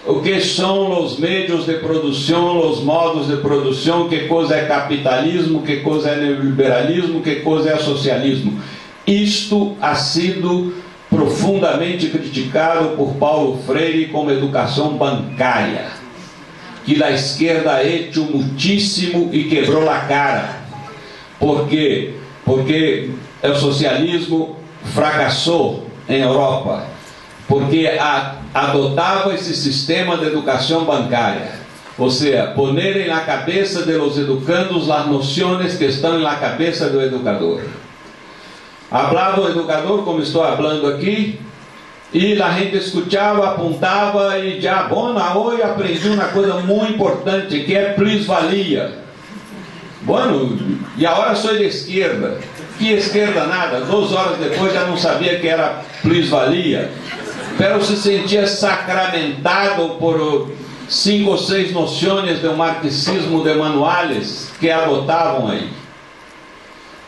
o que são os meios de produção, os modos de produção, que coisa é capitalismo, que coisa é neoliberalismo, que coisa é socialismo. Isto ha sido profundamente criticado por Paulo Freire como educação bancária, que a esquerda ha hecho muitíssimo e quebrou a cara. Por quê? Porque o socialismo fracassou em Europa, porque adotava esse sistema de educação bancária, ou seja, ponerem na cabeça de los educandos as noções que estão na cabeça do educador. Hablava o educador como estou falando aqui, e a gente escutava, apontava e já, bom, hoje aprendi uma coisa muito importante, que é plusvalia. Bueno, e agora sou de esquerda. Que esquerda nada, 2 horas depois já não sabia que era plusvalia, pero se sentia sacramentado por 5 ou 6 noções do marxismo de manuais que adotavam aí.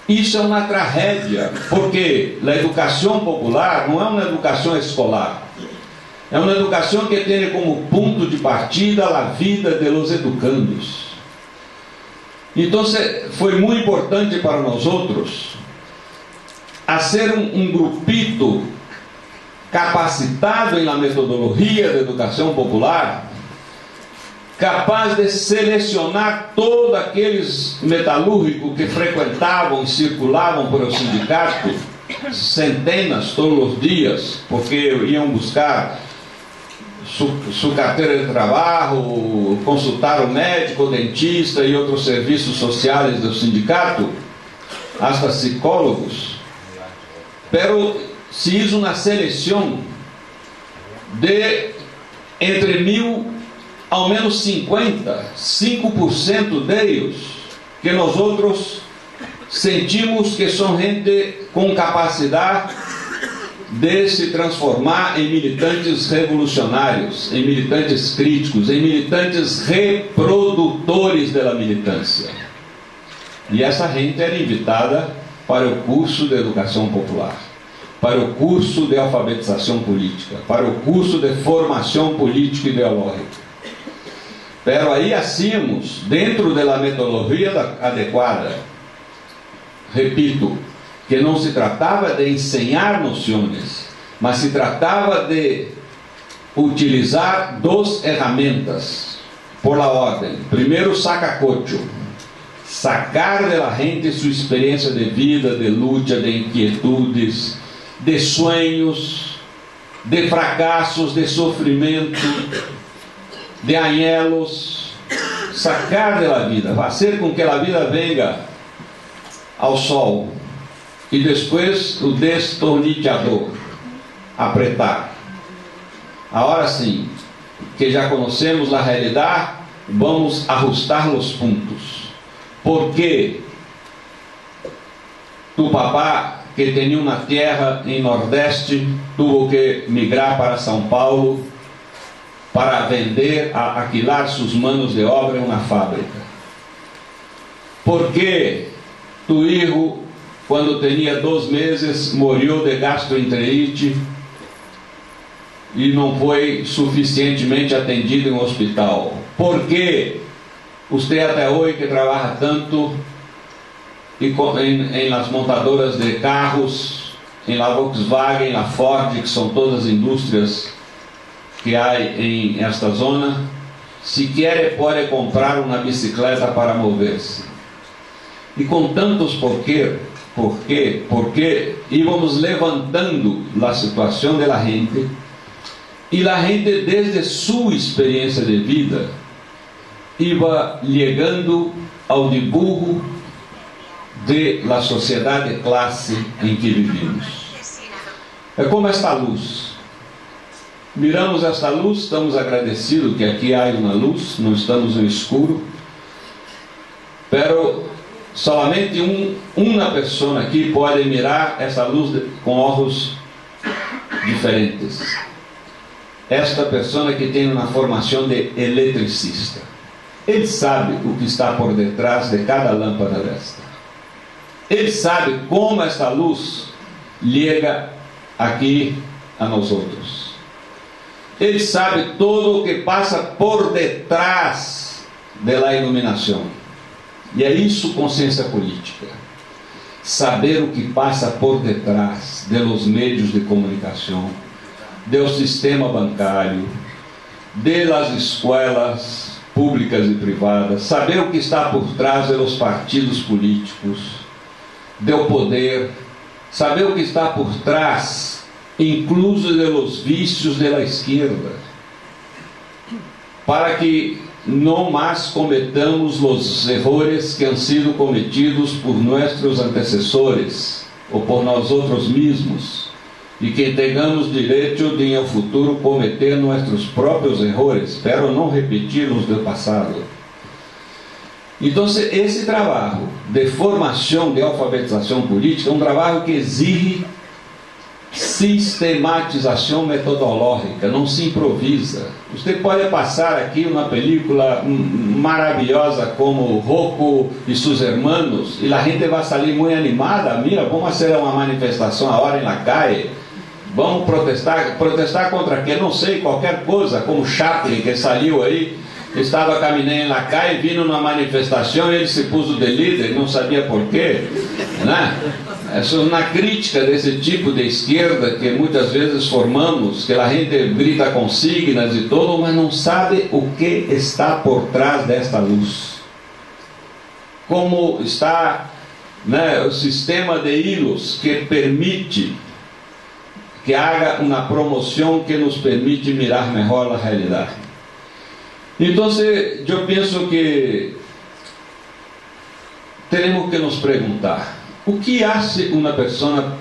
Isso é uma tragédia, porque a educação popular não é uma educação escolar, é uma educação que tem como ponto de partida a vida de los educandos. Então foi muito importante para nós outros fazer um grupito capacitado na metodologia da educação popular, capaz de selecionar todos aqueles metalúrgicos que frequentavam e circulavam por o sindicato, centenas todos os dias, porque iam buscar sua carteira de trabalho, consultar o médico, o dentista e outros serviços sociais do sindicato, hasta psicólogos. Pero se hizo uma seleção de entre 1000 ao menos 5% deles, que nós outros sentimos que são gente com capacidade de se transformar em militantes revolucionários, em militantes críticos, em militantes reprodutores da militância. E essa gente era invitada para o curso de educação popular. para o curso de alfabetização política, para o curso de formação político-ideológica. Pero aí hacíamos, dentro da metodologia adequada, repito, que não se tratava de ensinar noções, mas se tratava de utilizar duas ferramentas por la ordem. Primeiro, sacacocho, sacar de la gente sua experiência de vida, de luta, de inquietudes, de sonhos, de fracassos, de sofrimento, de anhelos, sacar de la vida, fazer com que a vida venga ao sol, e depois o destornillador, apertar. Agora sim, que já conhecemos a realidade, vamos ajustar os pontos. Porque tu papá, que tinha uma terra em Nordeste, tuvo que migrar para São Paulo para vender, alquilar suas manos de obra em uma fábrica. Porque tu filho, quando tinha 2 meses, morreu de gastroenterite e não foi suficientemente atendido em um hospital. Porque você até hoje que trabalha tanto em las montadoras de carros, em la Volkswagen, la Ford, que são todas indústrias que há em esta zona, sequer pode comprar uma bicicleta para mover-se. E com tantos porque íamos levantando a situação da gente, e a gente, desde sua experiência de vida, iba chegando ao dibujo de la sociedade de classe em que vivimos. É como esta luz. Miramos esta luz, estamos agradecidos que aqui há uma luz, não estamos no escuro, pero solamente uma pessoa aqui pode mirar essa luz com olhos diferentes. Esta pessoa que tem uma formação de eletricista, ele sabe o que está por detrás de cada lâmpada desta. Ele sabe como esta luz chega aqui a nós outros. Ele sabe todo o que passa por detrás da iluminação. E é isso consciência política. Saber o que passa por detrás dos meios de comunicação, do sistema bancário, das escolas públicas e privadas, saber o que está por trás dos partidos políticos, do poder, saber o que está por trás, incluso dos vícios da esquerda, para que não mais cometamos os erros que han sido cometidos por nossos antecessores ou por nós outros mesmos, e que tenhamos direito de, no futuro, cometer nossos próprios erros, pero não repetir os do passado. Então, esse trabalho de formação, de alfabetização política, é um trabalho que exige sistematização metodológica, não se improvisa. Você pode passar aqui uma película maravilhosa como Rocco e seus irmãos, e a gente vai sair muito animada. Mira, vamos fazer uma manifestação agora na calle, vamos protestar contra quê? Não sei, qualquer coisa, como Chaplin, que saiu aí, estava caminhando na calle, vindo numa manifestação, ele se pôs de líder, não sabia porquê, né? Essa é uma crítica desse tipo de esquerda que muitas vezes formamos, que a gente grita consignas e todo, mas não sabe o que está por trás desta luz. Como está, né, o sistema de hilos que permite que haja uma promoção que nos permite mirar melhor a realidade. Então, eu penso que temos que nos perguntar: o que hace uma pessoa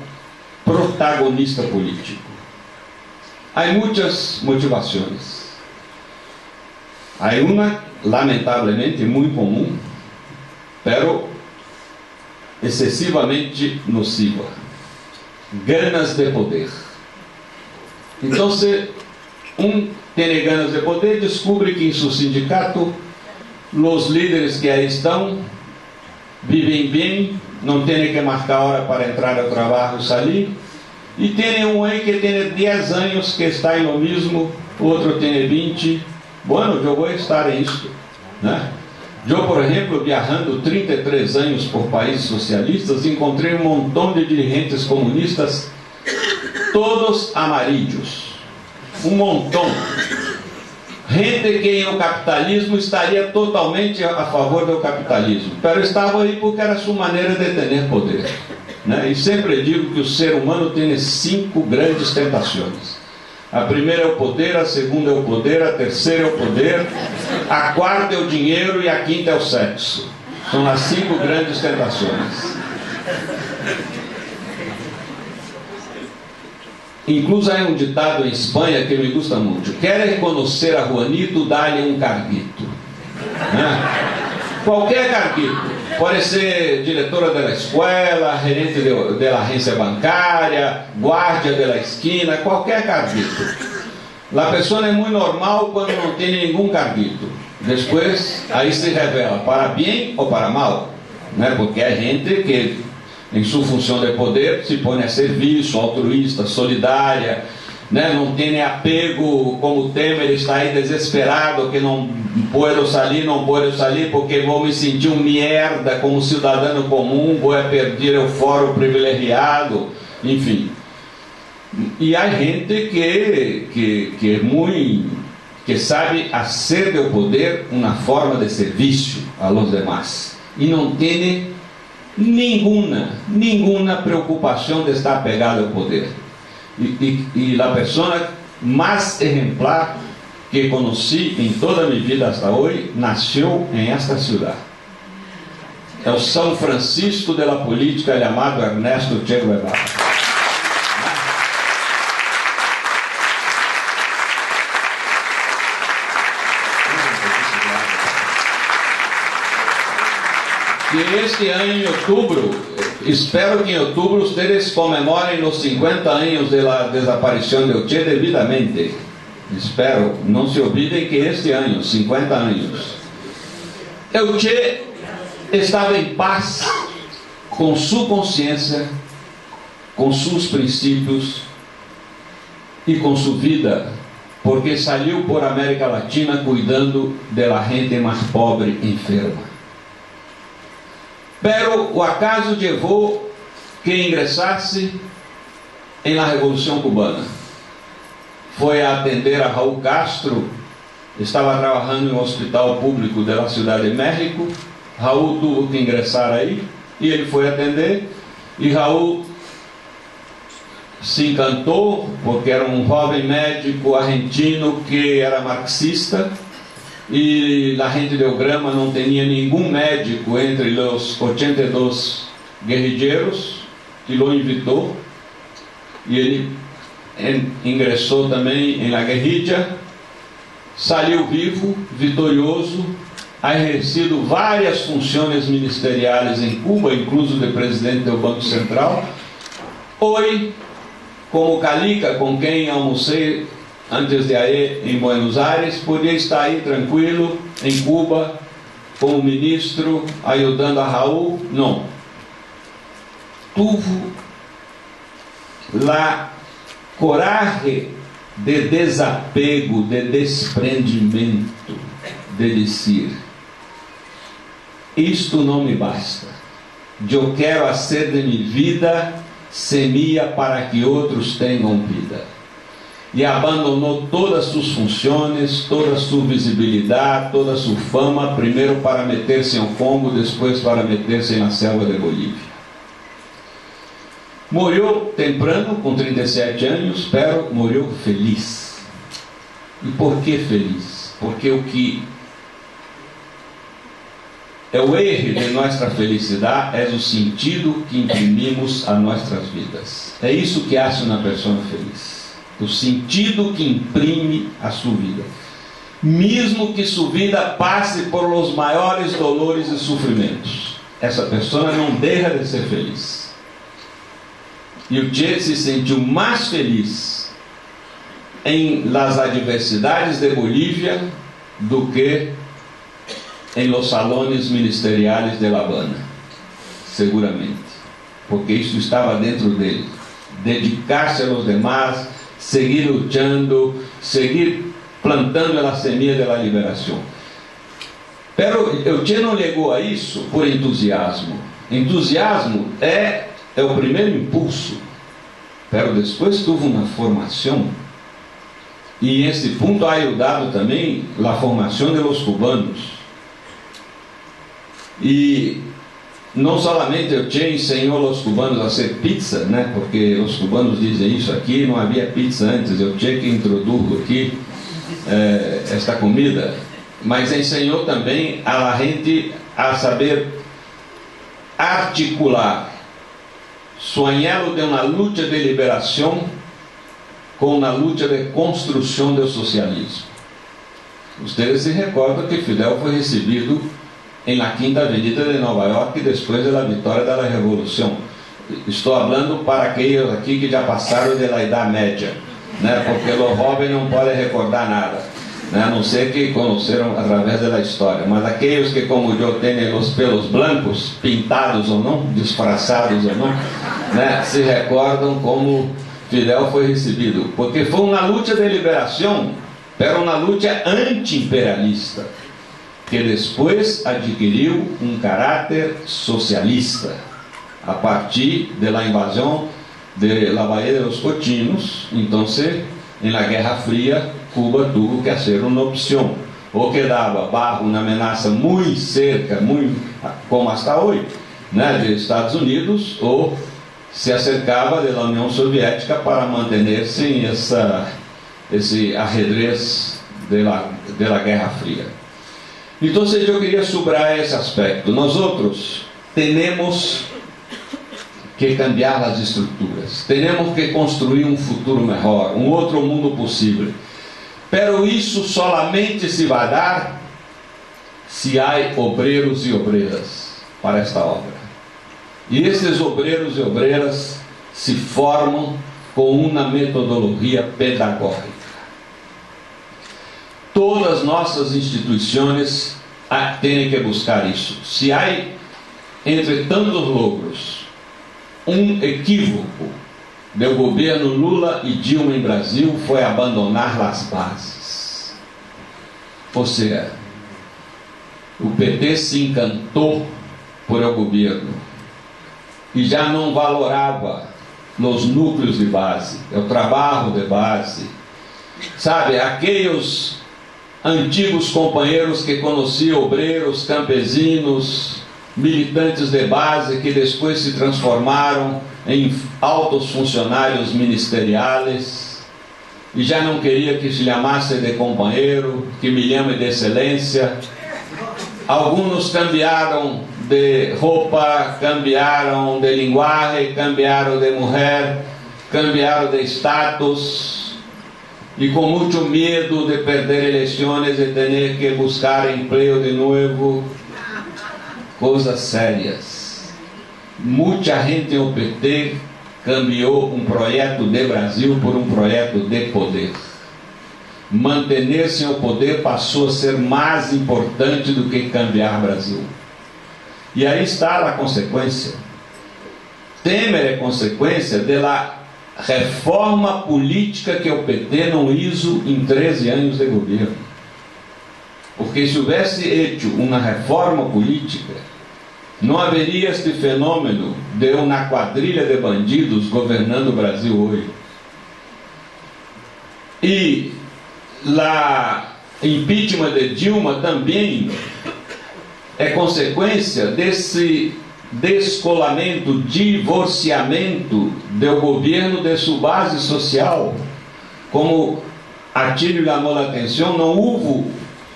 protagonista político? Há muitas motivações. Há uma, lamentavelmente, muito comum, pero excessivamente nociva: ganas de poder. Então, se tem ganas de poder, descobre que em seu sindicato os líderes que aí estão vivem bem, não tem que marcar hora para entrar ao trabalho e sair, E tem um aí que tem 10 anos que está em lo mesmo, outro tem 20. Bueno, eu vou estar em isto, né? Eu, por exemplo, viajando 33 anos por países socialistas, encontrei um montão de dirigentes comunistas, todos amarillos, um montão. Gente que em o capitalismo estaria totalmente a favor do capitalismo, mas estava aí porque era sua maneira de ter poder, né? E sempre digo que o ser humano tem 5 grandes tentações. A primeira é o poder, a segunda é o poder, a terceira é o poder, a quarta é o dinheiro e a quinta é o sexo. São as 5 grandes tentações. Incluso há um ditado em Espanha que me gusta muito: quer conhecer a Juanito, dá-lhe um carguito, né? Qualquer carguito. Pode ser diretora da escola, gerente da agência bancária, guardia da esquina, qualquer carguito. A pessoa é muito normal quando não tem nenhum carguito. Depois, aí se revela para bem ou para mal, né? Porque há gente que, em sua função de poder, se põe a serviço, altruísta, solidária, né? Não tem apego, como Temer está aí desesperado, que não posso sair porque vou me sentir um merda como cidadão comum, vou perder o fórum privilegiado, enfim. E há gente que é muito, que sabe fazer do poder uma forma de serviço a los demás e não tem nenhuma preocupação de estar pegado ao poder. E a pessoa mais exemplar que conheci em toda a minha vida hasta hoje nasceu em esta cidade. É o São Francisco de la política, chamado Ernesto Che Guevara. E este ano, em outubro, espero que em outubro vocês comemorem os 50 anos da desaparição do Che devidamente. Espero, não se olvidem que este ano, 50 anos, o Che estava em paz com sua consciência, com seus princípios e com sua vida, porque saiu por América Latina cuidando da gente mais pobre e enferma. Pero o acaso levou que ingressasse em la Revolução Cubana. Foi a atender a Raul Castro, estava trabalhando em um hospital público da Cidade de México. Raul teve que ingressar aí, e ele foi atender, e Raul se encantou, porque era um jovem médico argentino que era marxista, e a gente deu grama, não tinha nenhum médico entre os 82 guerrilheiros, que o invitou, e ele ingressou também em la guerrilha, saiu vivo, vitorioso, ha exercido várias funções ministeriais em Cuba, incluso de presidente do Banco Central. Hoje, como Calica, com quem almocei antes de ir em Buenos Aires, podia estar aí tranquilo em Cuba como ministro, ajudando a Raul. Não. Tuvo a coragem de desapego, de desprendimento, de dizer: isto não me basta, eu quero fazer de minha vida semilla para que outros tenham vida. E abandonou todas suas funções, toda sua visibilidade, toda sua fama, primeiro para meter-se em Congo, depois para meter-se na selva de Bolívia. Morreu temprano, com 37 anos, pero morreu feliz. E por que feliz? Porque o que é o erro de nossa felicidade é o sentido que imprimimos a nossas vidas. É isso que hace uma pessoa feliz. O sentido que imprime a sua vida, mesmo que sua vida passe por os maiores dolores e sofrimentos, essa pessoa não deixa de ser feliz. E o Che se sentiu mais feliz em las adversidades de Bolívia do que em los salones ministeriais de La Habana, seguramente, porque isso estava dentro dele, dedicar-se a los demás, seguir luchando, seguir plantando a semilla da liberação. Pero o Che não chegou a isso por entusiasmo. Entusiasmo é o primeiro impulso, pero depois teve uma formação, e esse ponto ha ajudado também a formação de los cubanos. E não somente o Che ensinou aos cubanos a fazer pizza, né? Porque os cubanos dizem isso aqui, não havia pizza antes, é o Che que introduziu aqui esta comida, mas ensinou também a gente a saber articular su anhelo de uma luta de liberação com uma luta de construção do socialismo. Vocês se recordam que Fidel foi recebido em la Quinta Avenida de Nova York depois da vitória da Revolução. Estou falando para aqueles aqui que já passaram da Idade Média, né? Porque os jovens não podem recordar nada, né? A não ser que conheceram através da história. Mas aqueles que, como eu, têm os pelos brancos, pintados ou não, disfarçados ou não, né? Se recordam como Fidel foi recebido, porque foi uma luta de liberação, era uma luta anti-imperialista, que depois adquiriu um caráter socialista a partir da invasão de la Bahia de los Cochinos. Então, na Guerra Fria, Cuba teve que fazer uma opção: ou quedava bajo uma ameaça muito cerca, muito como hasta hoje, né, dos Estados Unidos, ou se acercava da União Soviética para manter-se em esse ajedrez da Guerra Fria. Então, eu queria subrayar esse aspecto. Nós outros temos que cambiar as estruturas, temos que construir um futuro melhor, um outro mundo possível. Pero isso solamente se vai dar se há obreiros e obreiras para esta obra. E esses obreiros e obreiras se formam com uma metodologia pedagógica. Todas nossas instituições têm que buscar isso. Se há, entre tantos logros, um equívoco do governo Lula e Dilma em Brasil, foi abandonar as bases. Ou seja, o PT se encantou por o governo e já não valorava os núcleos de base, o trabalho de base. Sabe, aqueles antigos companheiros que conheciam obreiros, campesinos, militantes de base que depois se transformaram em altos funcionários ministeriais e já não queria que se chamasse de companheiro, que me chame de excelência. Alguns cambiaram de roupa, cambiaram de linguagem, cambiaram de mulher, cambiaram de status, e com muito medo de perder eleições e ter que buscar emprego de novo. Coisas sérias. Muita gente no PT cambiou um projeto de Brasil por um projeto de poder. Manter-se no poder passou a ser mais importante do que cambiar Brasil. E aí está a consequência. Temer é consequência da reforma política que o PT não hizo em 13 anos de governo. Porque se houvesse feito uma reforma política, não haveria este fenômeno de uma quadrilha de bandidos governando o Brasil hoje. E a impeachment de Dilma também é consequência desse descolamento, divorciamento do governo de sua base social. Como Atílio chamou a atenção, não houve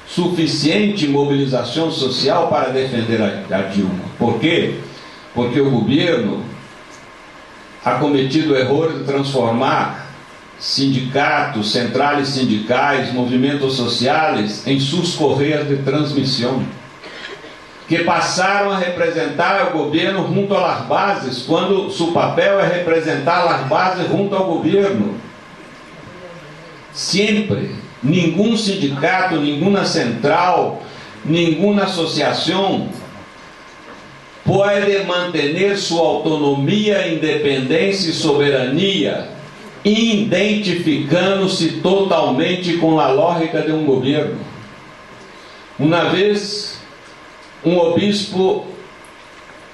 suficiente mobilização social para defender a Dilma. Por quê? Porque o governo ha cometido o erro de transformar sindicatos, centrais sindicais, movimentos sociais em suas correias de transmissão, que passaram a representar o governo junto às bases, quando seu papel é representar as bases junto ao governo. Sempre, nenhum sindicato, nenhuma central, nenhuma associação puede mantener su autonomía, independencia y soberanía, identificando-se totalmente com a lógica de um governo. Uma vez, um obispo,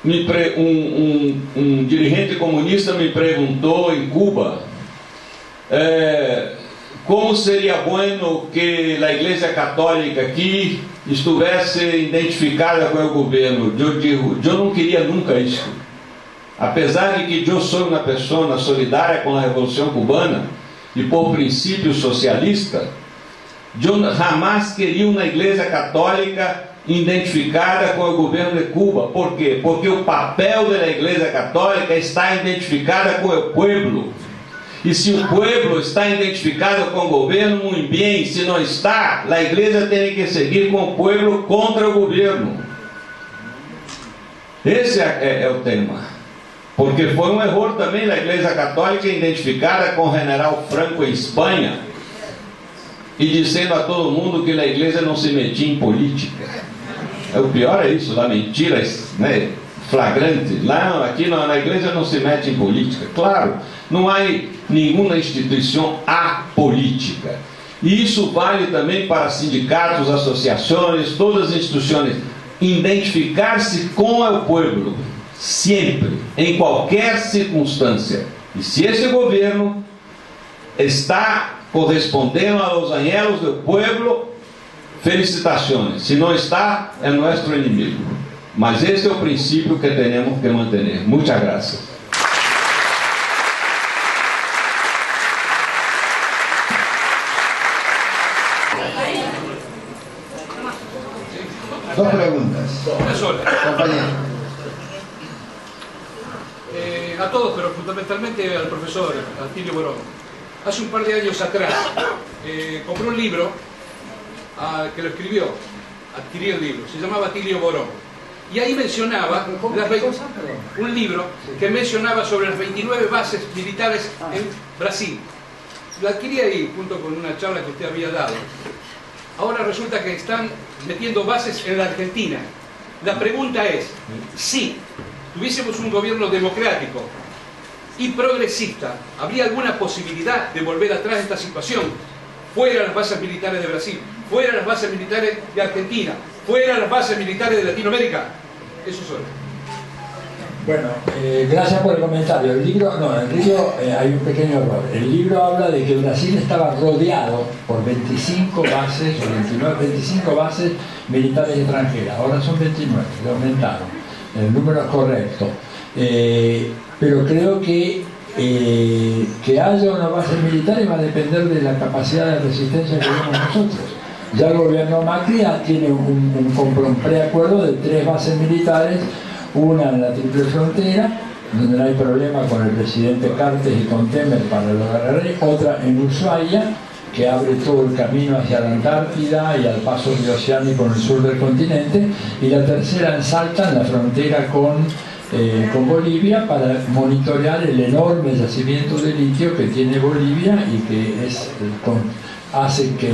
um dirigente comunista me perguntou em Cuba, como seria bueno que a Igreja Católica aqui estivesse identificada com o governo. Eu digo, eu não queria nunca isso. Apesar de que eu sou uma pessoa solidária com a Revolução Cubana e por princípio socialista, eu jamais queria uma Igreja Católica identificada com o governo de Cuba. Por quê? Porque o papel da Igreja Católica está identificada com o pueblo. E se o pueblo está identificado com o governo, muito bem. Se não está, a igreja tem que seguir com o pueblo contra o governo. Esse é o tema. Porque foi um erro também da Igreja Católica identificada com o general Franco em Espanha e dizendo a todo mundo que a igreja não se metia em política. O pior é isso, a mentira, né? Flagrante. Lá, aqui na igreja não se mete em política. Claro, não há nenhuma instituição apolítica. E isso vale também para sindicatos, associações, todas as instituições. Identificar-se com o povo, sempre, em qualquer circunstância. E se esse governo está correspondendo aos anhelos do povo, felicitações. Se não está, é nosso inimigo. Mas esse é o princípio que temos que manter. Muitas graças. Dos preguntas. Una sola. Compañero. A todos, pero fundamentalmente al profesor Atilio Borón. Hace un par de años atrás compró un libro que lo escribió, adquirió el libro, se llamaba Atilio Borón. Y ahí mencionaba un libro que mencionaba sobre las 29 bases militares en Brasil. Lo adquirí ahí junto con una charla que usted había dado. Ahora resulta que están metiendo bases en la Argentina. La pregunta es, si tuviésemos un gobierno democrático y progresista, ¿habría alguna posibilidad de volver atrás de esta situación? Fuera las bases militares de Brasil, fuera las bases militares de Argentina, fuera las bases militares de Latinoamérica. Eso es todo. Bueno, gracias por el comentario. El libro hay un pequeño error. El libro habla de que Brasil estaba rodeado por 25 bases, o 25 bases militares extranjeras. Ahora son 29, le aumentaron. El número es correcto. Pero creo que haya una base militar va a depender de la capacidad de resistencia que tenemos nosotros. Ya el gobierno Macri tiene un preacuerdo de 3 bases militares, una en la Triple Frontera, donde no hay problema con el presidente Cartes y con Temer para lograr, otra en Ushuaia, que abre todo el camino hacia la Antártida y al paso bioceánico en el sur del continente, y la tercera en Salta, en la frontera con Bolivia, para monitorear el enorme yacimiento de litio que tiene Bolivia y que hace que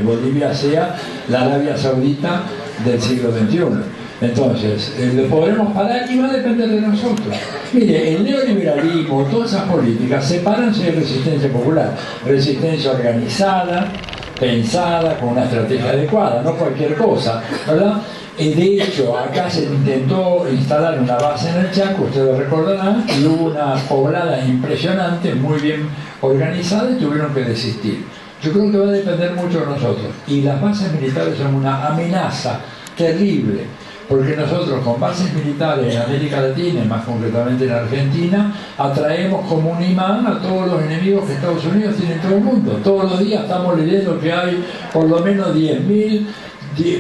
Bolivia sea la Arabia Saudita del siglo XXI. Entonces, lo podremos parar y va a depender de nosotros. Mire, el neoliberalismo, todas esas políticas separan si hay resistencia popular, resistencia organizada, pensada, con una estrategia adecuada, no cualquier cosa, ¿verdad? De hecho, acá se intentó instalar una base en el Chaco, ustedes recordarán, y hubo una poblada impresionante, muy bien organizada, y tuvieron que desistir. Yo creo que va a depender mucho de nosotros. Y las bases militares son una amenaza terrible, porque nosotros con bases militares en América Latina, y más concretamente en Argentina, atraemos como un imán a todos los enemigos que Estados Unidos tiene en todo el mundo. Todos los días estamos leyendo que hay por lo menos 10.000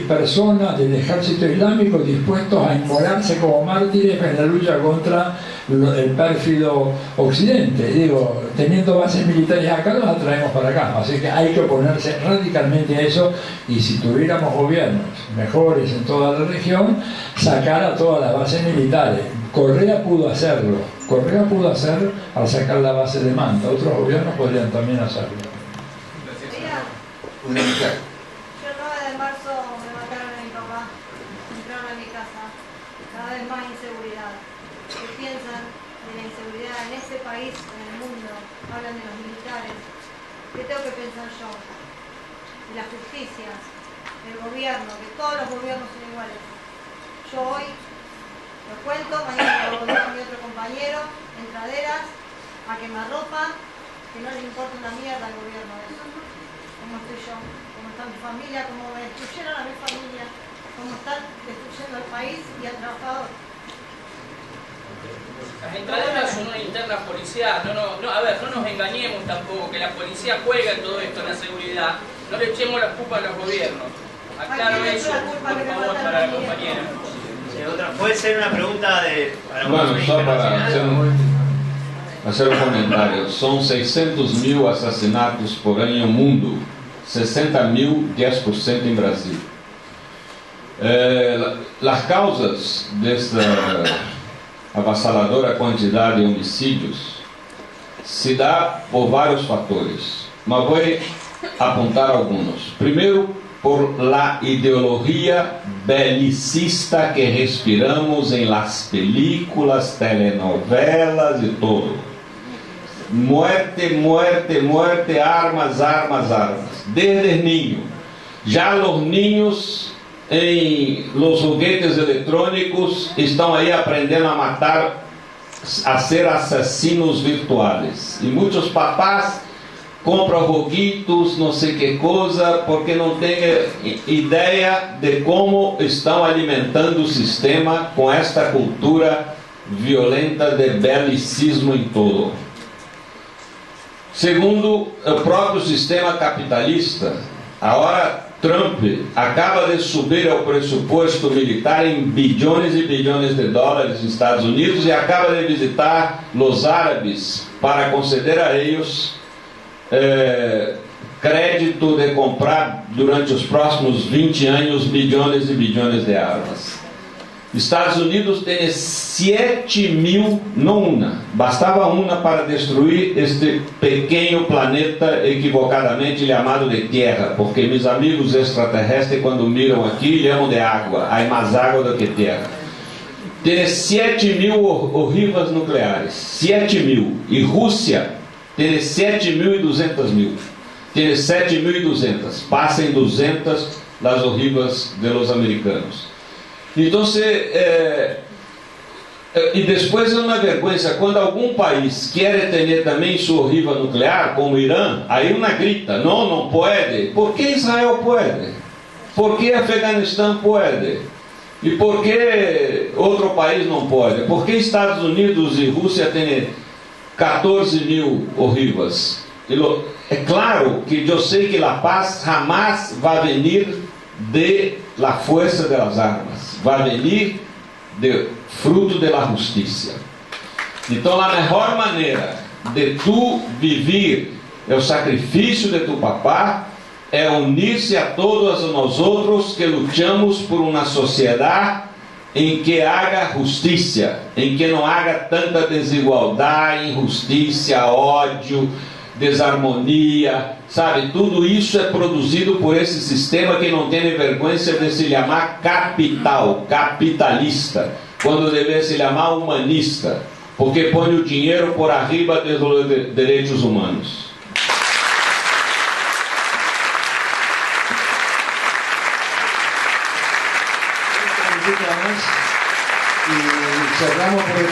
personas del ejército islámico dispuestos a inmolarse como mártires en la lucha contra el pérfido occidente. Digo, teniendo bases militares acá, los atraemos para acá. Así que hay que oponerse radicalmente a eso, y si tuviéramos gobiernos mejores en toda la región, sacar a todas las bases militares. Correa pudo hacerlo. Correa pudo hacer al sacar la base de Manta. Otros gobiernos podrían también hacerlo. Una mujer. El 9 de marzo me mataron a mi papá, entraron a mi casa, cada vez más inseguros. en este país, en el mundo, hablan de los militares, ¿qué tengo que pensar yo? De la justicia, del gobierno, que todos los gobiernos son iguales. Yo hoy lo cuento, mañana lo digo a mi otro compañero, entraderas, a quemarropa, que no le importa una mierda al gobierno de eso. Cómo estoy yo, cómo está mi familia, cómo me destruyeron a mi familia, cómo están destruyendo al país y al trabajador. Las entraderas son una interna policial, a ver, no nos engañemos tampoco, que la policía juega en todo esto, en la seguridad, no le echemos la culpa a los gobiernos. Aclaro eso, por favor, para la compañera. Puede ser una pregunta de... Bueno, só para hacer un comentario. Son 600.000 asesinatos por año en el mundo, 60.000, 10% en Brasil. Las causas de esta avassaladora quantidad de homicídios se dá por vários fatores, mas vou apontar alguns. Primeiro, por la ideologia belicista que respiramos em las películas, telenovelas e todo. Muerte, muerte, muerte, armas, armas, armas. Desde niño. Já os niños em los juguetes eletrônicos estão aí aprendendo a matar, a ser assassinos virtuais. E muitos papás compram joguitos, não sei que coisa, porque não tem ideia de como estão alimentando o sistema com esta cultura violenta de belicismo em todo. Segundo, o próprio sistema capitalista. Agora Trump acaba de subir o pressuposto militar em bilhões e bilhões de dólares nos Estados Unidos e acaba de visitar os árabes para conceder a eles crédito de comprar durante os próximos 20 anos bilhões e bilhões de armas. Estados Unidos tem 7.000, não uma, bastava uma para destruir este pequeno planeta equivocadamente chamado de Terra, porque meus amigos extraterrestres quando miram aqui chamam de água, há mais água do que terra. Tem 7.000 ogivas nucleares, 7.000, e Rússia tem 7.200.000, tem 7.200, passem 200 das ogivas de los americanos. Então, e depois é uma vergonha, quando algum país quer ter também sua ogiva nuclear, como o Irã, aí uma grita, não pode. ¿Por que Israel pode? ¿Por que Afeganistão pode? E por que outro país não pode? ¿Por que Estados Unidos e Rússia têm 14.000 ogivas? É claro que eu sei que a paz jamais vai vir de la fuerza de las armas, vai venir de fruto de la justiça. Então a melhor maneira de tu viver o sacrifício de tu papá é unir-se a todos nós outros que lutamos por uma sociedade em que haja justiça, em que não haja tanta desigualdade, injustiça, ódio, desarmonia, sabe? Tudo isso é produzido por esse sistema que não tem vergonha de se chamar capitalista, quando deve se chamar humanista, porque põe o dinheiro por arriba dos direitos humanos. Y cerramos por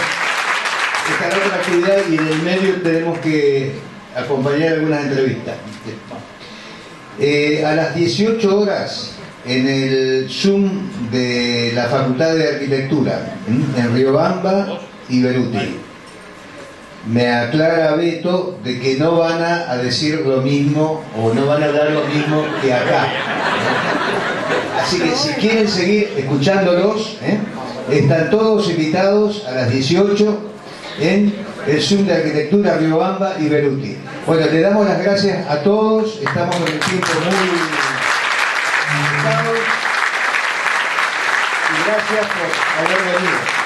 esta otra actividad y en el medio tenemos que acompañar algunas entrevistas. A las 18 horas en el Zoom de la Facultad de Arquitectura en Riobamba y Beruti. Me aclara Beto de que no van a decir lo mismo o no van a hablar lo mismo que acá. Así que si quieren seguir escuchándolos, están todos invitados a las 18 en el Zoom de Arquitectura Riobamba y Beruti. Bueno, le damos las gracias a todos, estamos en el tiempo muy limitados y gracias por haber venido.